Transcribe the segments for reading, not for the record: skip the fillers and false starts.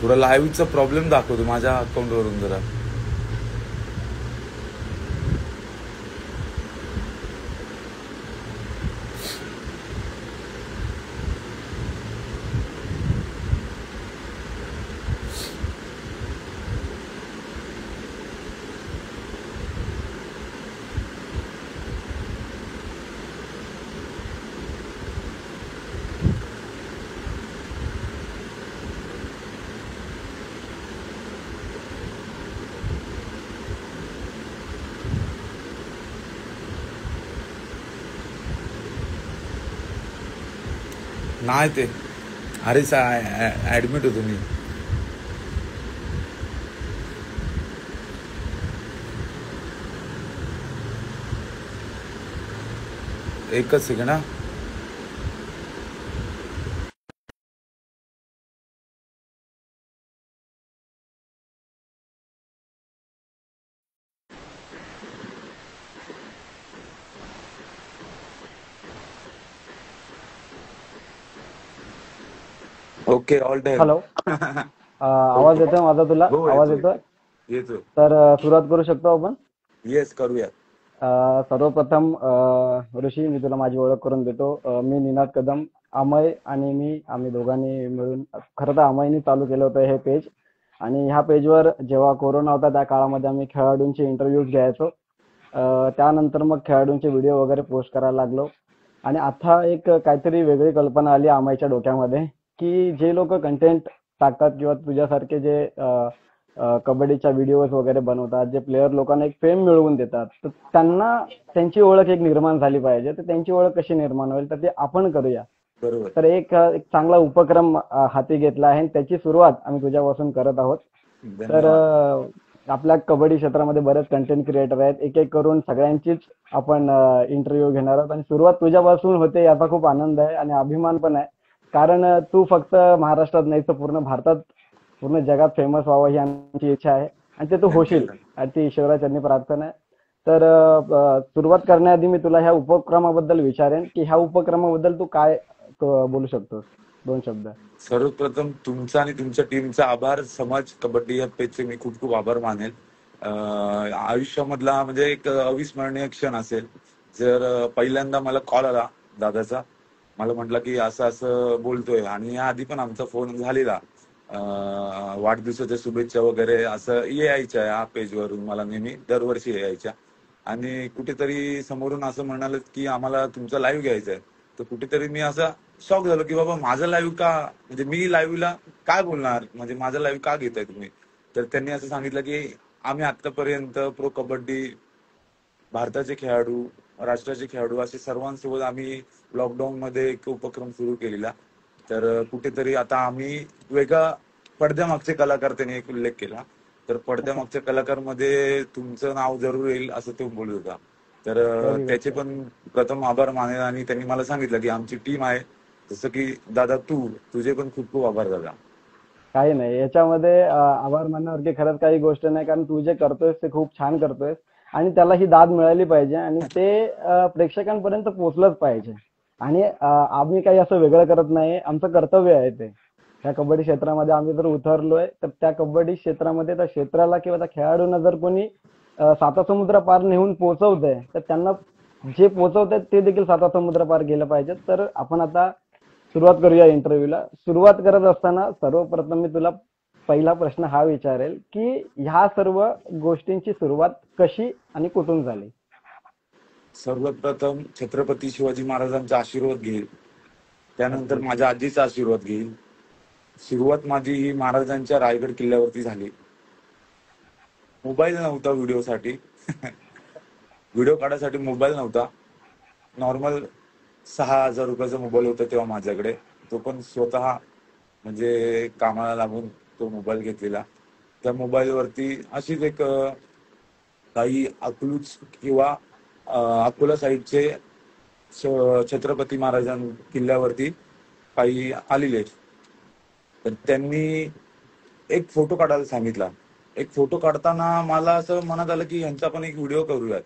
थोडा लाईव्हचा प्रॉब्लेम दाखवतो माझ्या अकाउंटवरून जरा. नाही ते अरे ऍडमिट होतो मी. एकच सेकंड हा. Okay all time. हॅलो. आवाज येतोय माझा तुला? हो आवाज येतो येतोय? येतो. तर सुरुवात करू शकतो आपण. येस करूया. सर्वप्रथम ऋषी, मी तुला माझी ओळख करून देतो. मी निनाद कदम. अमय आणि मी, आम्ही दोघांनी मिळून, खरं तर अमयनी चालू केलं होतं हे पेज. आणि ह्या पेजवर जेव्हा कोरोना होता त्या काळामध्ये आम्ही खेळाडूंचे इंटरव्ह्यूज घ्यायचो. त्यानंतर मग खेळाडूंचे व्हिडिओ वगैरे पोस्ट करायला लागलो. आणि आता एक काहीतरी वेगळी कल्पना आली अमयच्या डोक्यामध्ये, की जे लोक कंटेंट टाकतात किंवा तुझ्यासारखे जे कबड्डीच्या व्हिडिओज वगैरे बनवतात, जे प्लेयर लोकांना एक फेम मिळवून देतात, तर त्यांना त्यांची ओळख एक निर्माण झाली पाहिजे. तर त्यांची ओळख कशी निर्माण होईल, तर ते आपण करूया. बरोबर. तर एक चांगला उपक्रम हाती घेतला आहे आणि त्याची सुरुवात आम्ही तुझ्यापासून करत आहोत. तर आपल्या कबड्डी क्षेत्रामध्ये बरेच कंटेंट क्रिएटर आहेत. एक एक करून सगळ्यांचीच आपण इंटरव्ह्यू घेणार आहोत आणि सुरुवात तुझ्यापासून होते याचा खूप आनंद आहे आणि अभिमान पण आहे. कारण तू फक्त महाराष्ट्रात नाही तर पूर्ण भारतात, पूर्ण जगात फेमस व्हावं ही आमची इच्छा आहे आणि ते तू होशील आणि ती ईश्वराचरणी प्रार्थना आहे. तर सुरुवात करण्याआधी मी तुला ह्या उपक्रमाबद्दल विचारेन की ह्या उपक्रमाबद्दल तू काय बोलू शकतोस, 2 शब्द. सर्वप्रथम तुमचा आणि तुमच्या टीमचा आभार. समाज कबड्डी या पेजचे मी खूप खूप आभार मानेल. आयुष्यामधला म्हणजे एक अविस्मरणीय क्षण असेल जर पहिल्यांदा मला कॉल आला दादाचा. मला म्हटलं की असं असं बोलतोय आणि याआधी पण आमचा फोन झालेला. वाढदिवसाच्या शुभेच्छा वगैरे असं यायच्या या पेजवरून मला नेहमी दरवर्षी यायच्या. आणि कुठेतरी समोरून असं म्हणाल की आम्हाला तुमचा लाईव्ह घ्यायचा आहे. तर कुठेतरी मी असा शॉक झालो की बाबा माझं लाईव्ह का, म्हणजे मी लाईव्हला काय बोलणार, म्हणजे माझं लाईव्ह का घेताय तुम्ही. तर त्यांनी असं सांगितलं की आम्ही आतापर्यंत प्रो कबड्डी, भारताचे खेळाडू, राष्ट्राचे खेळाडू असे सर्वांसोबत आम्ही लॉकडाऊन मध्ये एक उपक्रम सुरू केलेला. तर कुठेतरी आता आम्ही वेगळा पडद्यामागचे कलाकार त्यांनी एक उल्लेख केला. तर पडद्यामागच्या कलाकारमध्ये तुमचं नाव जरूर येईल असं तो बोलत होता. तर त्याचे पण प्रथम आभार मानेल आणि त्यांनी मला सांगितलं की आमची टीम आहे. जसं की दादा तुझे पण खूप खूप आभार दादा. काही नाही याच्यामध्ये आभार मानण्यासारखी खरंच काही गोष्ट नाही, कारण तू जे करतोयस ते खूप छान करतोयस आणि त्याला ही दाद मिळाली पाहिजे आणि ते प्रेक्षकांपर्यंत पोहोचलंच पाहिजे. आणि आम्ही काही असं वेगळं करत नाही, आमचं कर्तव्य आहे ते. त्या कबड्डी क्षेत्रामध्ये आम्ही जर उतरलोय तर त्या कबड्डी क्षेत्रामध्ये त्या क्षेत्राला किंवा त्या खेळाडूंना जर कोणी साता समुद्र पार नेऊन पोहोचवतंय तर त्यांना जे पोहोचवतात ते देखील साता समुद्र पार गेलं पाहिजे. तर आपण आता सुरुवात करूया इंटरव्ह्यूला. सुरुवात करत असताना सर्वप्रथम मी तुला पहिला प्रश्न हा विचारेल की ह्या सर्व गोष्टींची सुरुवात कशी आणि कुठून झाली. सर्वप्रथम छत्रपती शिवाजी महाराजांचा आशीर्वाद घेईल, त्यानंतर माझ्या आजीचा आशीर्वाद घेईल. सुरुवात माझी ही महाराजांच्या रायगड किल्ल्यावरती झाली. मोबाईल नव्हता व्हिडिओसाठी व्हिडिओ काढायसाठी मोबाईल नव्हता. नॉर्मल 6,000 रुपयाचा मोबाईल होता तेव्हा माझ्याकडे. तो पण स्वतः म्हणजे कामाला लागून तो मोबाईल घेतलेला. त्या मोबाईलवरती अशीच एक काही अकलूज किंवा अकोला साईडचे छत्रपती महाराजां किल्ल्यावरती काही आलेले. तर त्यांनी एक फोटो काढायला सांगितला. एक फोटो काढताना मला असं मनात आलं की यांचा पण एक व्हिडिओ करूयात.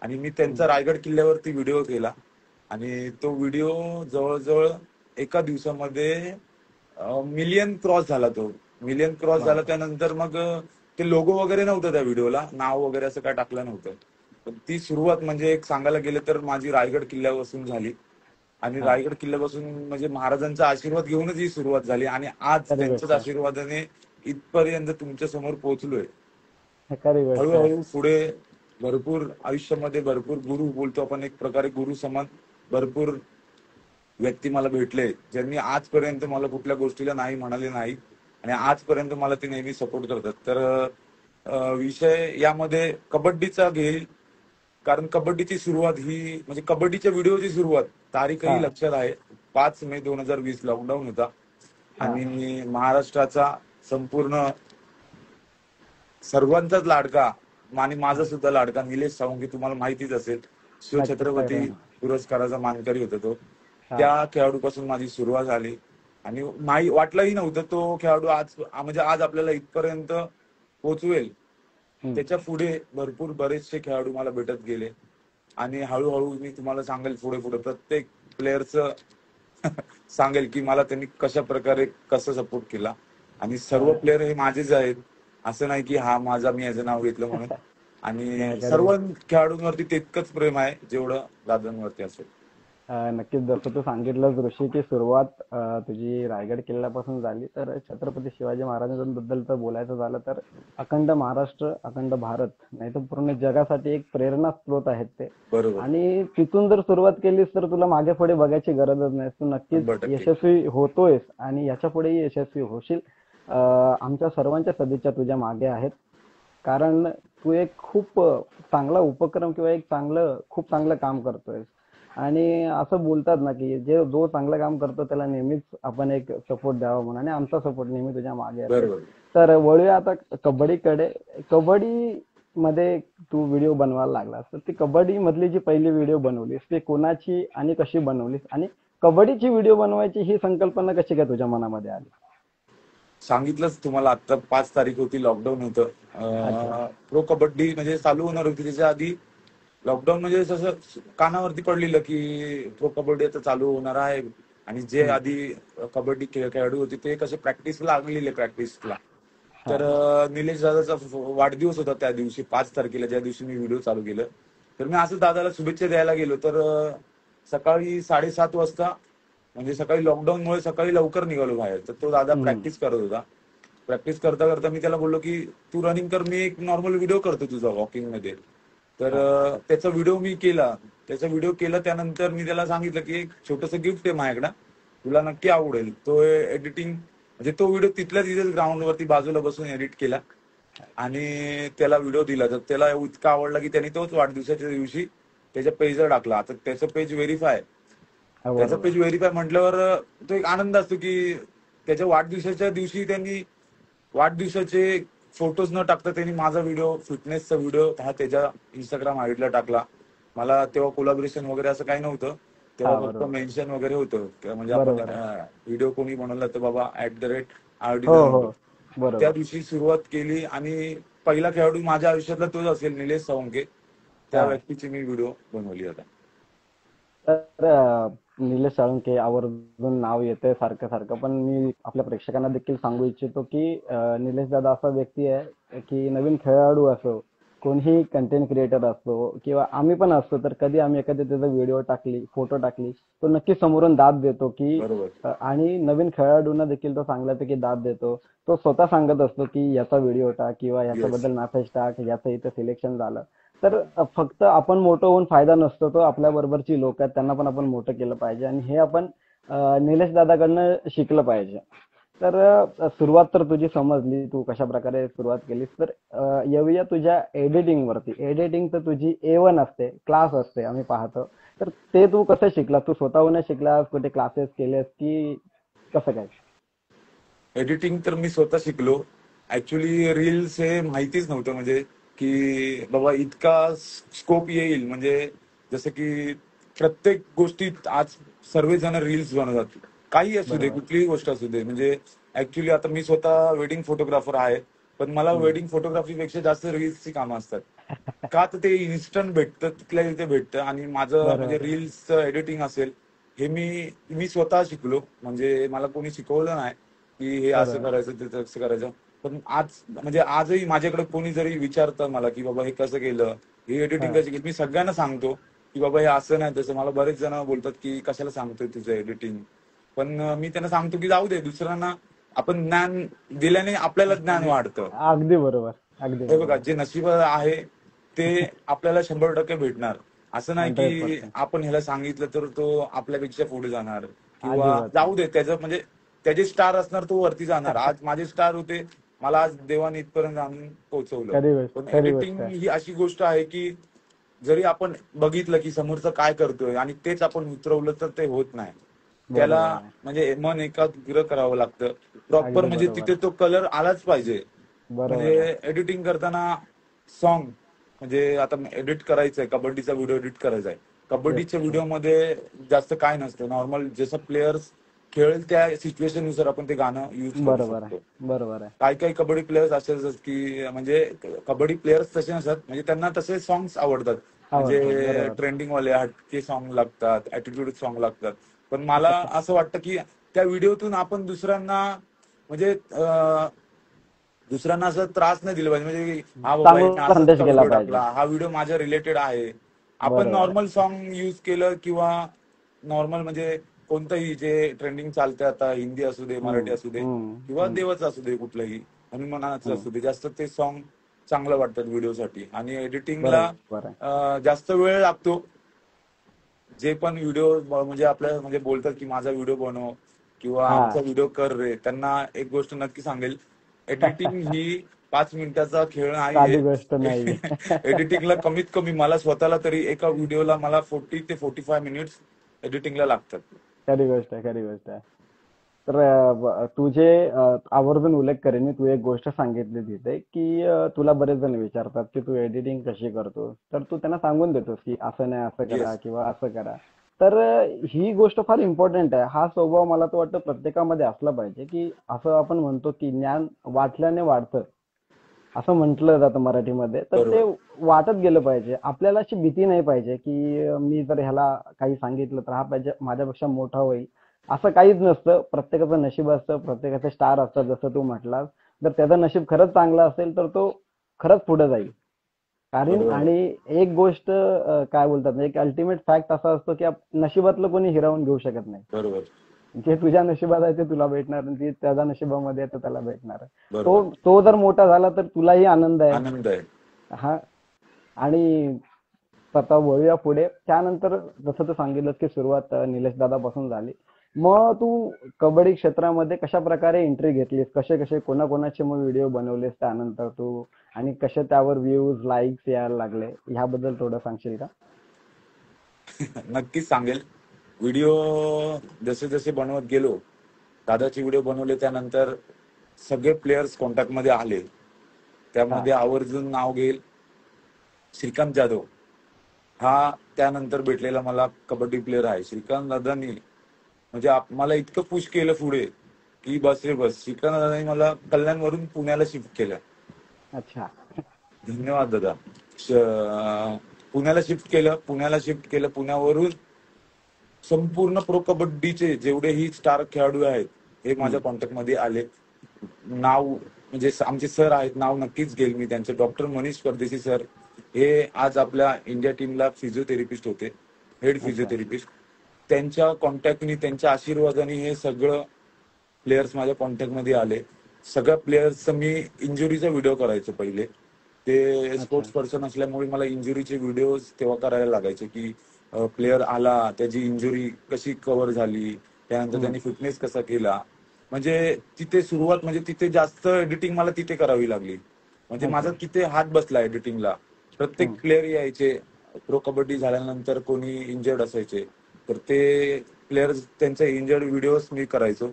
आणि मी त्यांचा रायगड किल्ल्यावरती व्हिडिओ केला आणि तो व्हिडिओ जवळजवळ एका दिवसामध्ये मिलियन क्रॉस झाला तो. मिलियन क्रॉस झालं बापरे. त्यानंतर मग ते लोगो वगैरे नव्हतं त्या व्हिडिओला, नाव वगैरे असं काय टाकलं नव्हतं. पण ती सुरुवात म्हणजे एक सांगायला गेलं तर माझी रायगड किल्ल्यापासून झाली. आणि हा, रायगड किल्ल्यापासून म्हणजे महाराजांचा आशीर्वाद घेऊनच ही सुरुवात झाली आणि आज खरी त्यांच्याच गोष्ट आहे. आशीर्वादाने इथपर्यंत तुमच्या समोर पोहोचलोय. खरी गोष्ट आहे. हळूहळू पुढे भरपूर आयुष्यामध्ये भरपूर गुरु बोलतो आपण एक प्रकारे, गुरु समान भरपूर व्यक्ती मला भेटले, ज्यांनी आजपर्यंत मला कुठल्या गोष्टीला नाही म्हणाले नाही आणि आजपर्यंत मला ते नेहमी सपोर्ट करतात. तर विषय यामध्ये कबड्डीचा घेईल, कारण कबड्डीची सुरुवात ही म्हणजे कबड्डीच्या व्हिडिओची सुरुवात हा, तारीखही लक्षात आहे. 5 मे 2020 लॉकडाऊन होता हा, आणि महाराष्ट्राचा संपूर्ण सर्वांचाच लाडका आणि माझा सुद्धा लाडका निलेश साळुंखे, तुम्हाला माहितीच असेल, नक्कीच शिवछत्रपती सगळ्यांना. पुरस्काराचा मानकरी होता तो. हा, त्या खेळाडूपासून माझी सुरुवात झाली आणि वाटलंही नव्हतं तो खेळाडू आज म्हणजे आज आपल्याला इथपर्यंत पोहोचवेल. हम्म. त्याच्या पुढे भरपूर बरेचसे खेळाडू मला भेटत गेले आणि हळूहळू मी तुम्हाला सांगेल पुढे पुढे प्रत्येक प्लेअरचं सांगेल की मला त्यांनी कशा प्रकारे कसं सपोर्ट केला. आणि सर्व हा, प्लेअर हे माझेच आहेत, असं नाही की हा माझा मी याचं नाव घेतलं म्हणून. नाही आणि खरी सर्व गोष्ट. खेळाडूंवरती तितकंच प्रेम आहे जेवढं दादांवरती असेल. नक्कीच जसं तू सांगितलंस ऋषी की सुरुवात तुझी रायगड किल्ल्यापासून झाली, तर छत्रपती शिवाजी महाराजांबद्दल तर बोलायचं झालं तर अखंड महाराष्ट्र, अखंड भारत, नाही तर पूर्ण जगासाठी एक प्रेरणा स्रोत आहेत ते. बरोबर. आणि तिथून जर सुरुवात केलीस तर तुला मागे पुढे बघायची गरजच नाही, तू नक्कीच 100%. यशस्वी होतोयस आणि याच्या पुढेही यशस्वी होशील. आमच्या सर्वांच्या सदिच्छा तुझ्या मागे आहेत. कारण तू एक खूप चांगला उपक्रम किंवा एक खूप चांगलं काम करतोय. आणि असं बोलतात ना की जो चांगलं काम करतो त्याला नेहमीच आपण एक सपोर्ट द्यावा म्हणून, आणि आमचा सपोर्ट नेहमी तुझ्या मागे असेल. बरोबर. तर वळूया आता कबड्डीकडे. कबड्डी मध्ये तू व्हिडिओ बनवायला लागलास, तर ती कबड्डी मधली जी पहिली व्हिडिओ बनवलीस ती कोणाची आणि कशी बनवलीस, आणि कबड्डीची व्हिडिओ बनवायची ही संकल्पना कशी काय तुझ्या मनामध्ये आली? सांगितलंच तुम्हाला, आता 5 तारीख होती, लॉकडाऊन होतं. अच्छा. प्रो कबड्डी म्हणजे चालू होणार होती त्याच्या आधी लॉकडाऊन म्हणजे जसं कानावरती पडलेलं की प्रो कबड्डी आता चालू होणार आहे. आणि जे हम्म. आधी कबड्डी खेळाडू होते ते कसे प्रॅक्टिसला लागलेले प्रॅक्टिसला. हा, तर निलेश दादाचा वाढदिवस होता त्या दिवशी 5 तारखेला, ज्या दिवशी मी व्हिडिओ चालू केलं. तर मी असं दादाला शुभेच्छा द्यायला गेलो, तर सकाळी 7:30 वाजता, म्हणजे सकाळी लॉकडाऊनमुळे सकाळी लवकर निघालो बाहेर. तर तो दादा हम्म. प्रॅक्टिस करत होता. प्रॅक्टिस करता करता मी त्याला बोललो की तू रनिंग कर, मी एक नॉर्मल व्हिडिओ करतो तुझा वॉकिंग मध्ये. तर हा, त्याचा व्हिडिओ मी केला. त्याचा व्हिडिओ केला त्यानंतर मी त्याला सांगितलं की एक छोटंसं गिफ्ट आहे माझ्याकडं, तुला नक्की आवडेल. तो एडिटिंग म्हणजे तो व्हिडिओ तिथल्या तिथेच ग्राउंडवरती बाजूला बसून एडिट केला आणि त्याला व्हिडिओ दिला. तर त्याला इतका आवडला की त्याने तोच वाढदिवसाच्या दिवशी त्याच्या पेजवर टाकला. आता त्याचं पेज व्हेरीफाय, हा, त्याचं बरोबर. पेज व्हेरीफाय म्हटल्यावर तो एक आनंद असतो की त्याच्या वाढदिवसाच्या दिवशी त्यांनी वाढदिवसाचे फोटोज न टाकता त्यांनी माझा व्हिडिओ, फिटनेसचा व्हिडिओ हा त्याच्या इंस्टाग्राम आयडीला टाकला. मला तेव्हा कोलॅबोरेशन वगैरे असं काही नव्हतं. तेव्हा हा, फक्त बरोबर. मेन्शन वगैरे होतं म्हणजे आपण बरोबर आहे. व्हिडिओ कोणी बनवला तर बाबा @RD हो, हो, धनगर. त्या बरोबर. दिवशी सुरुवात केली आणि पहिला खेळाडू माझ्या आयुष्यातला तोच असेल, निलेश साळुंखे. त्या हा. व्यक्तीची मी व्हिडिओ बनवली आता. तर निलेश साळुंखे आवर्जून नाव येतंय सारखं सारखं, पण मी आपल्या प्रेक्षकांना देखील सांगू इच्छितो की निलेश दादा असा व्यक्ती आहे की नवीन खेळाडू असो, कोणीही कंटेंट क्रिएटर असतो किंवा आम्ही पण असतो, तर कधी आम्ही एखादी त्याचा व्हिडिओ टाकली, फोटो टाकली, तो नक्की समोरून दाद देतो की बरोबर. आणि नवीन खेळाडूंना देखील तो चांगल्यापैकी दाद देतो. तो स्वतः सांगत असतो की याचा व्हिडिओ टाक किंवा येस. याच्याबद्दल मेसेज टाक, याचं इथं सिलेक्शन झालं. तर फक्त आपण मोठं होऊन फायदा नसतो, तो आपल्या बरोबरची लोक आहेत त्यांना पण आपण मोठं केलं पाहिजे, आणि हे आपण निलेश दादाकडनं शिकलं पाहिजे. तर सुरुवात तर तुझी समजली, तू कशा प्रकारे सुरुवात केलीस. तर येऊया तुझ्या एडिटिंग वरती. एडिटिंग तर तुझी A1 असते, क्लास असते, आम्ही पाहतो. तर ते तू कसं शिकला? तू स्वतःहून शिकलास, कुठे क्लासेस केलेस की कसं काय? एडिटिंग तर मी स्वतः शिकलो. ऍक्च्युली रील्स हे माहितीच नव्हतं, म्हणजे की बाबा इतका स्कोप येईल. म्हणजे जसं की प्रत्येक गोष्टीत आज सर्वजण रील्स बनवतात, काही असू दे, बरोबर. कुठलीही गोष्ट असू दे. म्हणजे ऍक्च्युली आता मी स्वतः वेडिंग फोटोग्राफर आहे, पण मला हम्म. वेडिंग फोटोग्राफीपेक्षा जास्त रील्सची कामं असतात. का तर ते इन्स्टंट भेटतं, तिथल्या तिथे भेटतं. आणि माझं म्हणजे बरोबर. रील्सचं एडिटिंग असेल हे मी मी स्वतः शिकलो, म्हणजे मला कोणी शिकवलं नाही. की हे असं बरोबर. करायचं ते तसं करायचं. पण आज म्हणजे आजही माझ्याकडे कोणी जरी विचारतं मला की बाबा हे कसं केलं, ही एडिटिंग हा. कशी केली, मी सगळ्यांना सांगतो की बाबा हे असं नाही तसं. मला बरेच जण बोलतात की कशाला सांगतोय तुझं एडिटिंग, पण मी त्यांना सांगतो की जाऊ दे, दुसऱ्यांना आपण ज्ञान दिल्याने आपल्याला ज्ञान वाढतं. अगदी बरोबर. अगदी हे बघा, बरोबर. जे नशीब आहे ते आपल्याला 100% भेटणार. असं नाही की 100%. आपण ह्याला सांगितलं तर तो आपल्यापेक्षा पुढे जाणार, किंवा अजिबात नाही. जाऊ दे त्याचं म्हणजे त्याचे स्टार असणार, तो वरती जाणार. आज माझे स्टार होते, मला आज देवाने इथपर्यंत आणून पोहोचवलं. पण खरी गोष्ट एडिटिंग आहे. ही अशी गोष्ट आहे की जरी आपण बघितलं की समोरचं काय करतोय आणि तेच आपण उतरवलं तर ते होत नाही. त्याला बरोबर आहे. म्हणजे मन एकाग्र करावं लागतं प्रॉपर, अगदी म्हणजे बरोबर तिथे आहे. तो कलर आलाच पाहिजे. बरोबर आहे. म्हणजे एडिटिंग करताना सॉन्ग, म्हणजे आता एडिट करायचंय, कबड्डीचा व्हिडिओ एडिट करायचा आहे. येस. कबड्डीच्या व्हिडिओमध्ये जास्त काय नसतं, नॉर्मल जसं प्लेयर्स खेळेल त्या सिच्युएशन नुसार आपण ते गाणं युज करू बरोबर आहे. शकतो. बरोबर आहे. काही काही कबड्डी प्लेयर्स असे असतात की म्हणजे कबड्डी प्लेयर्स तसे नसतात, म्हणजे त्यांना तसे सॉंग्स आवडतात. आवडतात. म्हणजे बरोबर. ट्रेंडिंग वाले हटके सॉन्ग लागतात, ऍटिट्यूड सॉन्ग लागतात. पण मला असं वाटतं की त्या व्हिडिओतून आपण दुसऱ्यांना म्हणजे दुसऱ्यांना असं त्रास नाही दिला पाहिजे, म्हणजे हा बाबा याने चांगला असाच संदेश का गेला व्हिडिओ पाहिजे. टाकला, हा व्हिडिओ माझ्या रिलेटेड आहे. आपण बरोबर आहे. नॉर्मल सॉन्ग युज केलं किंवा नॉर्मल म्हणजे कोणतंही जे ट्रेंडिंग चालतंय आता, हिंदी असू दे, मराठी हम्म. असू दे, हम्म. किंवा हम्म. देवाचं असू दे, कुठलंही हनुमानाचं हम्म. असू दे, जास्त ते सॉन्ग चांगलं वाटतात व्हिडिओसाठी. आणि एडिटिंगला बरोबर आहे. जास्त वेळ लागतो. जे पण व्हिडिओ म्हणजे आपल्या म्हणजे बोलतात की माझा व्हिडिओ बनव किंवा हा. आमचा व्हिडिओ कर रे, त्यांना एक गोष्ट नक्की सांगेल, एडिटिंग ही 5 मिनिटाचा खेळ नाहीये. साधी गोष्ट नाहीये. एडिटिंगला कमीत कमी मला स्वतःला तरी एका व्हिडिओला मला 40 ते 45 मिनिट्स एडिटिंगला लागतात. खरी गोष्ट आहे. खरी गोष्ट आहे. तर तुझे आवर्जून उल्लेख करेन मी. तू एक गोष्ट सांगितली तिथे की तुला बरेच जण विचारतात की तू एडिटिंग कशी करतो, तर तू त्यांना सांगून देतोस की असं नाही असं करा येस, किंवा असं करा. तर ही गोष्ट फार इम्पॉर्टंट आहे. हा स्वभाव मला तर वाटतं प्रत्येकामध्ये असला पाहिजे की असं आपण म्हणतो की ज्ञान वाटल्याने वाढतं, असं म्हटलं जातं मराठीमध्ये. तर ते बरोबर. वाटत गेलं पाहिजे. आपल्याला अशी भीती नाही पाहिजे की मी जर ह्याला काही सांगितलं तर हा पाहिजे माझ्यापेक्षा मोठा होईल. असं काहीच नसतं. प्रत्येकाचं नशीब असतं, प्रत्येकाचे स्टार असतात जसं तू म्हटलास. जर त्याचं नशीब खरंच चांगलं असेल तर तो खरंच पुढे जाईल. कारण बरोबर. आणि एक गोष्ट काय बोलतात ना, एक अल्टिमेट फॅक्ट असा असतो की नशिबातलं कोणी हिरावून घेऊ शकत नाही. बरोबर. जे तुझ्या नशिबात आहे ते तुला भेटणार आणि जे त्याच्या नशिबामध्ये आहे ते त्याला भेटणार आहे. बरोबर. तो तो जर मोठा झाला तर तुलाही आनंद आहे. आनंद आहे. हा. आणि आता वळूया पुढे. त्यानंतर जसं तू सांगितलं की सुरुवात निलेश दादापासून झाली. मग तू कबड्डी क्षेत्रामध्ये कशा प्रकारे एंट्री घेतलीस, कसे कसे कोणाकोणाचे मग व्हिडिओ बनवलेस त्यानंतर तू, आणि कसे त्यावर व्ह्यूज लाईक्स यायला लागले, ह्याबद्दल थोडं सांगशील का? नक्कीच सांगेल. व्हिडिओ जसे जसे बनवत गेलो, दादाचे व्हिडिओ बनवले, त्यानंतर सगळे प्लेयर्स कॉन्टॅक्ट मध्ये आले. हा. त्यामध्ये आवर्जून नाव घेईल श्रीकांत जाधव. हा त्यानंतर भेटलेला मला कबड्डी प्लेअर आहे. श्रीकांत दादांनी म्हणजे मला इतकं पुश केलं पुढे की बस रे बस. श्रीकांत दादांनी मला कल्याणवरून पुण्याला शिफ्ट केलं. अच्छा. धन्यवाद दादा. पुण्याला शिफ्ट केलं, पुण्यावरून संपूर्ण प्रो कबड्डीचे जेवढेही स्टार खेळाडू आहेत हे हम्म. माझ्या कॉन्टॅक्ट मध्ये आले. नाव म्हणजे आमचे सर आहेत, नाव नक्कीच घेईल मी त्यांचे, डॉक्टर मनीष परदेशी सर. हे आज आपल्या इंडिया टीमला फिजिओथेरपिस्ट होते, हेड अच्छा. फिजिओथेरपिस्ट. त्यांच्या कॉन्टॅक्टनी, त्यांच्या आशीर्वादाने हे सगळं प्लेयर्स माझ्या कॉन्टॅक्ट मध्ये आले. सगळ्या प्लेयर्सचं मी इंजुरीचा व्हिडिओ करायचो पहिले. ते अच्छा. स्पोर्ट्स पर्सन असल्यामुळे मला इंजुरीचे व्हिडिओ तेव्हा करायला लागायचे की प्लेअर आला, त्याची इंजुरी कशी कव्हर झाली, त्यानंतर हम्म. त्यांनी फिटनेस कसा केला. म्हणजे तिथे सुरुवात, म्हणजे तिथे जास्त एडिटिंग मला तिथे करावी लागली. म्हणजे माझा अच्छा. तिथे हात बसला एडिटिंगला. प्रत्येक हम्म. प्लेअर यायचे, प्रो कबड्डी झाल्यानंतर कोणी इंजर्ड असायचे, तर ते प्लेयर्स त्यांचे इंजर्ड व्हिडिओज मी करायचो.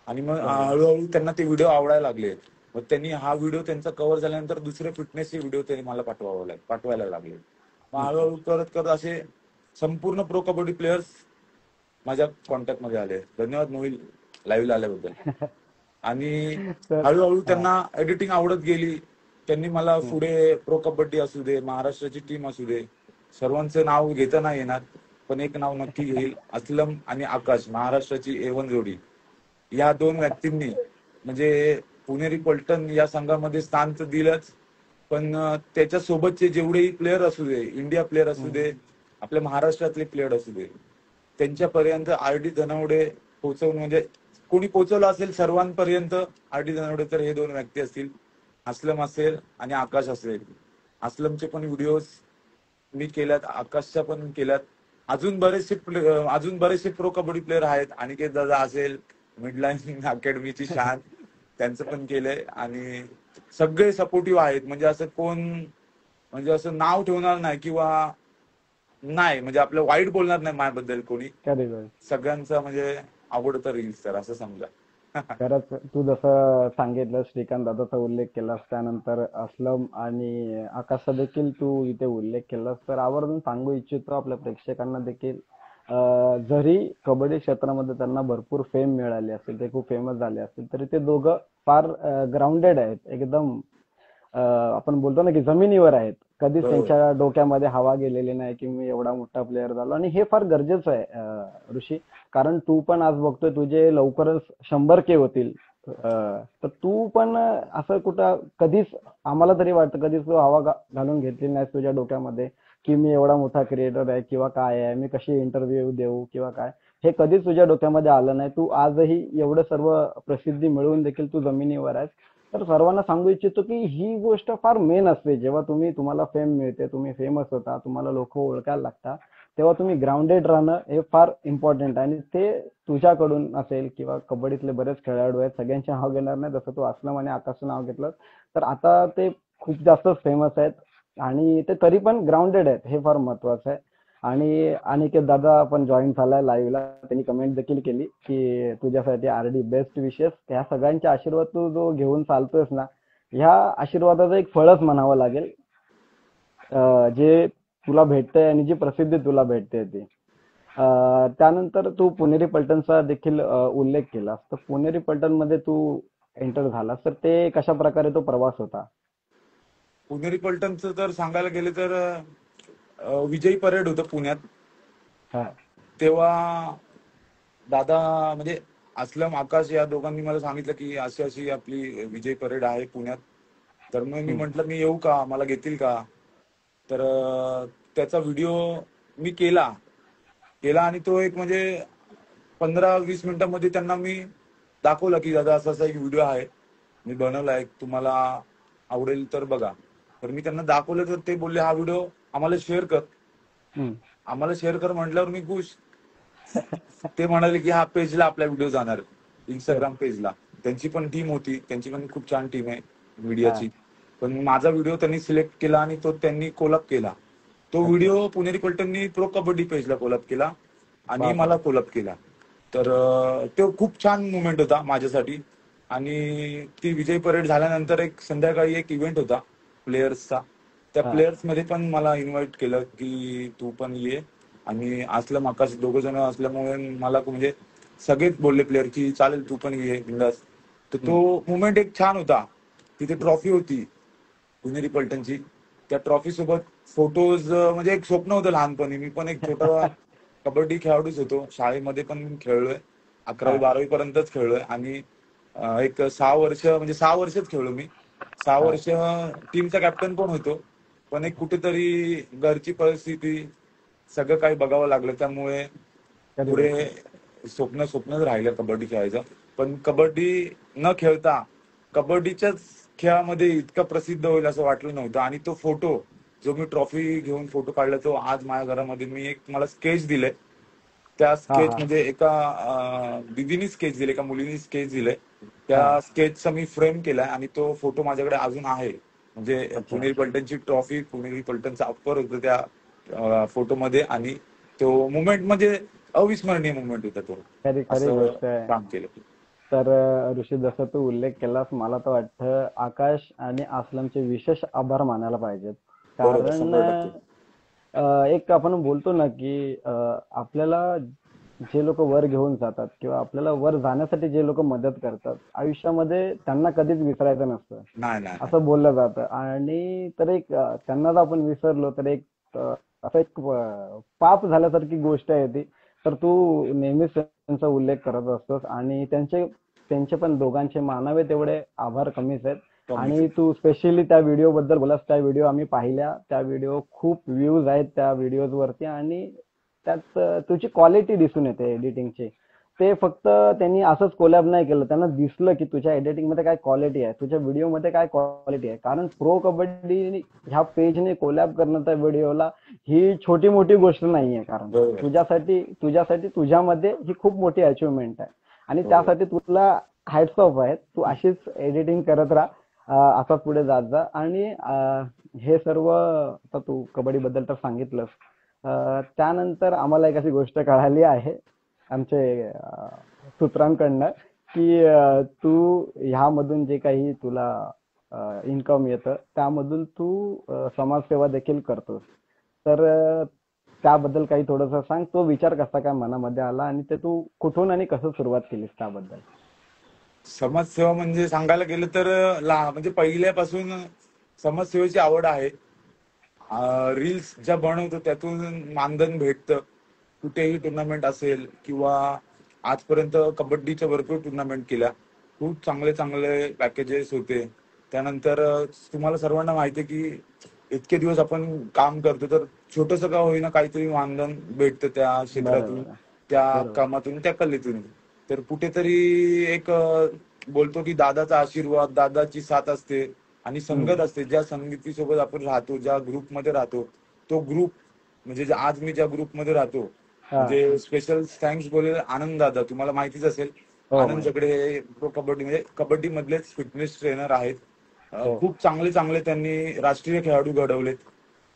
आणि मग बरोबर. हळूहळू त्यांना ते व्हिडिओ आवडायला लागले. मग त्यांनी हा व्हिडिओ त्यांचा कव्हर झाल्यानंतर दुसरे फिटनेसचे व्हिडिओ त्यांनी मला पाठवायला लागले. मग अच्छा. हळूहळू करत करत असे संपूर्ण प्रो कबड्डी प्लेयर्स माझ्या कॉन्टॅक्ट मध्ये आले. धन्यवाद मोहिल, लाईव्हला आल्याबद्दल. आणि तर हळूहळू हा. त्यांना एडिटिंग आवडत गेली. त्यांनी मला हम्म. पुढे प्रो कबड्डी असू दे, महाराष्ट्राची टीम असू दे, सर्वांचं नाव घेता नाही येणार, पण एक नाव नक्की घेईल. असलम आणि आकाश, महाराष्ट्राची A1 जोडी. या दोन व्यक्तींनी म्हणजे पुणेरी पलटण या संघामध्ये स्थान तर दिलंच, पण त्याच्यासोबतचे जेवढेही प्लेयर असू दे, इंडिया प्लेयर असू दे, आपल्या महाराष्ट्रातले प्लेयर असू दे, त्यांच्यापर्यंत आर.डी. धनावडे पोहोचवून, म्हणजे कोणी पोहोचवलं असेल सर्वांपर्यंत आर.डी. धनावडे तर हे दोन व्यक्ती असतील. असलम असेल आणि आकाश असेल. असलमचे पण व्हिडिओज मी केल्यात, आकाशच्या पण केल्यात. अजून बरेचसे प्रो कबड्डी प्लेयर आहेत. अनिकेत दादा असेल, मिडलाईन अकॅडमीची शान, त्यांचं पण केलंय. आणि सगळे सपोर्टिव्ह आहेत. म्हणजे असं कोण म्हणजे असं नाव ठेवणार नाही किंवा नाही म्हणजे आपलं वाईट बोलणार नाही माझ्याबद्दल कोणी. सगळ्यांचा म्हणजे आवडतं रील्स तर असं समजा. खरंच तू जसं सांगितलं, श्रीकांत दादाचा उल्लेख केलास, त्यानंतर असलम आणि आकाशचा देखील तू इथे उल्लेख केलास, तर आवर्जून सांगू इच्छितो आपल्या प्रेक्षकांना देखील, जरी कबड्डी क्षेत्रामध्ये त्यांना भरपूर फेम मिळाली असेल, ते खूप फेमस झाले असतील, तरी ते दोघं फार ग्राउंडेड आहेत एकदम. आपण बोलतो ना की जमिनीवर आहेत. कधीच बरोबर. त्यांच्या डोक्यामध्ये हवा गेलेली नाही की मी एवढा मोठा प्लेअर झालो. आणि हे फार गरजेचं आहे ऋषी, कारण तू पण आज बघतोय तुझे लवकरच 100K होतील. तर तू पण असं कुठं कधीच, आम्हाला तरी वाटतं, कधीच तू हवा घालून घेतली नाही तुझ्या डोक्यामध्ये की मी एवढा मोठा क्रिएटर आहे किंवा काय आहे, मी कशी इंटरव्ह्यू देऊ किंवा काय, हे कधीच तुझ्या डोक्यामध्ये आलं नाही. तू आजही एवढं सर्व प्रसिद्धी मिळवून देखील तू जमिनीवर आहेस. तर सर्वांना सांगू इच्छितो की ही गोष्ट फार मेन असते. जेव्हा तुम्हाला फेम मिळते, तुम्ही फेमस होता, तुम्हाला लोक ओळखायला लागतात, तेव्हा तुम्ही ग्राउंडेड राहणं हे फार इम्पॉर्टंट आहे. आणि ते तुझ्याकडून असेल किंवा कबड्डीतले बरेच खेळाडू आहेत, सगळ्यांचे नाव घेणार नाही, जसं तू असलम आणि आकाशचं नाव घेतलं, तर आता ते खूप जास्त फेमस आहेत आणि ते तरी पण ग्राउंडेड आहेत, हे फार महत्वाचं आहे. आणि अनिकेत दादा पण जॉईन झालाय लाईव्हला, त्यांनी कमेंट देखील केली की तुझ्यासाठी आर.डी. बेस्ट विशेस. ह्या सगळ्यांचे आशीर्वाद तू जो घेऊन चालतोयस ना, ह्या आशीर्वादाचं एक फळच म्हणावं लागेल, जे तुला भेटतंय आणि जी प्रसिद्धी तुला भेटते ती. त्यानंतर तू पुणेरी पलटणचा देखील उल्लेख केलास, तर पुणेरी पलटण मध्ये तू एंटर झालास, तर ते कशा प्रकारे तो प्रवास होता? पुणेरी पलटणचं तर सांगायला गेले तर विजयी परेड होतं पुण्यात. हा. तेव्हा दादा म्हणजे असलम, आकाश या दोघांनी मला सांगितलं की अशी अशी आपली विजय परेड आहे पुण्यात. तर मग मी म्हंटल मी येऊ का, मला घेतील का? तर त्याचा व्हिडिओ मी केला आणि तो एक म्हणजे 15-20 मिनिटांमध्ये त्यांना मी दाखवला की दादा असा असा एक व्हिडिओ आहे, मी बनवलाय, तुम्हाला आवडेल तर बघा. तर मी त्यांना दाखवलं तर ते बोलले हा व्हिडिओ आम्हाला शेअर कर. आम्हाला शेअर कर म्हटल्यावर मी खुश. ते म्हणाले की हा पेजला आपला व्हिडिओ जाणार, इंस्टाग्राम पेजला. त्यांची पण टीम होती, त्यांची पण खूप छान टीम आहे मीडियाची. पण माझा व्हिडिओ त्यांनी सिलेक्ट केला आणि तो त्यांनी कोलॅब केला. तो व्हिडिओ पुणेरी पलटणनी प्रो कबड्डी पेजला कोलॅब केला आणि मला कोलॅब केला. तर तो खूप छान मुवमेंट होता माझ्यासाठी. आणि ती विजय परेड झाल्यानंतर एक संध्याकाळी एक इव्हेंट होता प्लेयर्सचा. त्या प्लेयर्स मध्ये पण मला इन्व्हाइट केलं की तू पण ये. आणि असलम, आकाश दोघं जण असल्यामुळे मला म्हणजे सगळेच बोलले प्लेयर की चालेल तू पण ये बिंदास. तर तो मुवमेंट एक छान होता. तिथे ट्रॉफी होती पुणेरी पलटणची. त्या ट्रॉफी सोबत फोटोज म्हणजे एक स्वप्न होतं लहानपणी. मी पण एक छोटा कबड्डी खेळाडूच होतो, शाळेमध्ये पण खेळलोय, 11वी-12वी पर्यंतच खेळलोय. आणि एक 6 वर्षच खेळलो मी. 6 वर्ष टीमचा कॅप्टन पण होतो. पण एक कुठेतरी घरची परिस्थिती सगळं काही बघावं लागलं, त्यामुळे पुढे स्वप्नच राहिलं कबड्डी खेळायचं. पण कबड्डी न खेळता कबड्डीच्याच खेळामध्ये इतका प्रसिद्ध होईल असं वाटलं नव्हतं. आणि तो फोटो जो मी ट्रॉफी घेऊन फोटो काढला, तो आज माझ्या घरामध्ये मी एक मला स्केच दिलंय. त्या स्केच म्हणजे एका दीदीनी स्केच दिले, एका मुलीनी स्केच दिले. त्या स्केचचा मी फ्रेम केलाय आणि तो फोटो माझ्याकडे अजून आहे. म्हणजे पुणेरी पलटणची ट्रॉफी, पुणेरी पलटणचा अप्पर होतं त्या फोटोमध्ये. आणि तो मुवमेंट म्हणजे अविस्मरणीय मुवमेंट होता तो. खरी असं गोष्ट आहे. काम केलं. तर ऋषी, जसं तू उल्लेख केलास, मला तर वाटतं आकाश आणि असलमचे विशेष आभार मानायला पाहिजेत. बरोबर, कारण 100%. एक आपण बोलतो ना की आपल्याला जे लोक वर घेऊन जातात किंवा आपल्याला वर जाण्यासाठी जे लोक मदत करतात, आयुष्यामध्ये त्यांना कधीच विसरायचं नसतं नाही. असं बोललं जातं. आणि तर एक त्यांना जर आपण विसरलो तर एक असं एक पाप झाल्यासारखी गोष्ट आहे ती. तर तू नेहमीच त्यांचा उल्लेख करत असतोस आणि त्यांचे त्यांचे पण दोघांचे मानावे तेवढे आभार कमीच आहेत. कमीच आणि आहे. तू स्पेशली त्या व्हिडिओ बद्दल बोलास, त्या व्हिडिओ आम्ही पाहिल्या, त्या व्हिडिओ खूप व्ह्यूज आहेत त्या व्हिडिओज वरती, आणि त्यात तुझी क्वालिटी दिसून येते एडिटिंगची. ते फक्त त्यांनी असंच कोलॅब नाही केलं, त्यांना दिसलं की तुझ्या एडिटिंग मध्ये काय क्वालिटी आहे, तुझ्या व्हिडिओ मध्ये काय क्वालिटी आहे. कारण प्रो कबड्डी ह्या पेजने कोलॅब करणं त्या व्हिडिओला ही छोटी मोठी गोष्ट नाहीये. कारण बरोबर. तुझ्यासाठी तुझ्यामध्ये ही खूप मोठी अचिव्हमेंट आहे, आणि हो. त्यासाठी तुला हॅट्स ऑफ आहेत. तू अशीच एडिटिंग करत राहा, असाच पुढे जात जा. आणि हे सर्व आता तू कबड्डी बद्दल तर सांगितलंस. त्यानंतर आम्हाला एक अशी गोष्ट कळाली आहे आमचे सूत्रांकडनं, की तू ह्यामधून जे काही तुला इन्कम येतं त्यामधून तू समाजसेवा देखील करतोस. तर त्याबद्दल काही थोडंसं सांग. तो विचार कसा काय मनामध्ये आला, आणि ते तू कुठून आणि कसं सुरुवात केलीस त्याबद्दल. समाजसेवा म्हणजे सांगायला गेलं तर म्हणजे पहिल्यापासून समाजसेवेची आवड आहे. रील्स ज्या बनवतो त्यातून मानधन भेटतं. कुठेही टुर्नामेंट असेल किंवा आजपर्यंत कबड्डीच्या भरपूर टुर्नामेंट केल्या. खूप चांगले चांगले पॅकेजेस होते. त्यानंतर तुम्हाला सर्वांना माहिती आहे की इतके दिवस आपण काम करतो तर छोटंसं का होईना काहीतरी मानधन भेटतं त्या क्षेत्रातून, बरोबर आहे. त्या बरोबर. कामातून, त्या कलेतून. तर कुठेतरी एक बोलतो की दादाचा आशीर्वाद, दादाची साथ असते आणि संगत असते. ज्या संगतीसोबत आपण राहतो, ज्या ग्रुपमध्ये राहतो, तो ग्रुप म्हणजे आज मी ज्या ग्रुपमध्ये राहतो, हा. म्हणजे स्पेशल थँक्स बोलेल आनंद दादा. तुम्हाला माहितीच असेल, हो, आनंद माहिती. जगडे हे प्रो कबड्डी म्हणजे कबड्डी मधलेच फिटनेस ट्रेनर आहेत. हो. खूप चांगले चांगले त्यांनी राष्ट्रीय खेळाडू घडवलेत.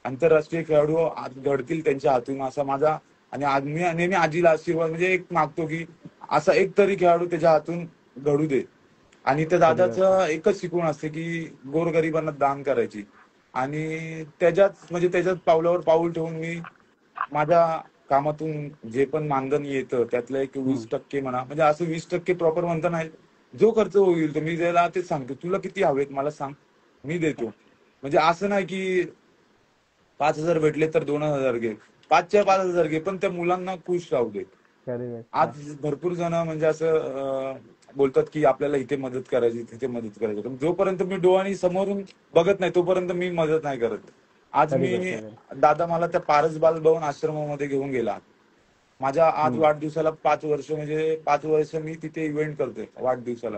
आंतरराष्ट्रीय खेळाडू आज घडतील त्यांच्या हातून असा माझा, आणि आज मी नेहमी आजीला आशीर्वाद म्हणजे एक मागतो की असा एक तरी खेळाडू त्याच्या हातून घडू दे. आणि त्या खरी गोष्ट. दादाचं एकच शिकवण असते की गोरगरिबांना दान करायची. आणि त्याच्याच पावलावर पाऊल ठेवून मी माझ्या कामातून जे पण मानधन येतं त्यातलं एक हम्म. 20% म्हणा, म्हणजे असं 20% प्रॉपर म्हणता नाही, जो खर्च होईल तो मी त्याला तेच सांगतो, तुला किती हवेत मला सांग, मी देतो. म्हणजे असं नाही की 5,000 भेटले तर 2,000 घे, 5,000 घे, पण त्या मुलांना खुश राहू दे. खरी गोष्ट आहे. आज भरपूर जण म्हणजे असं बोलतात की आपल्याला इथे मदत करायची, तिथे मदत करायची, पण जोपर्यंत मी डोळ्यांनी समोरून बघत नाही तोपर्यंत मी मदत नाही करत. आज खरी गोष्ट मी, आहे. दादा मला त्या पारस बालभवन आश्रमामध्ये घेऊन गेला. माझ्या आज हम्म. वाढदिवसाला 5 वर्ष, म्हणजे 5 वर्ष मी तिथे इव्हेंट करतोय वाढदिवसाला.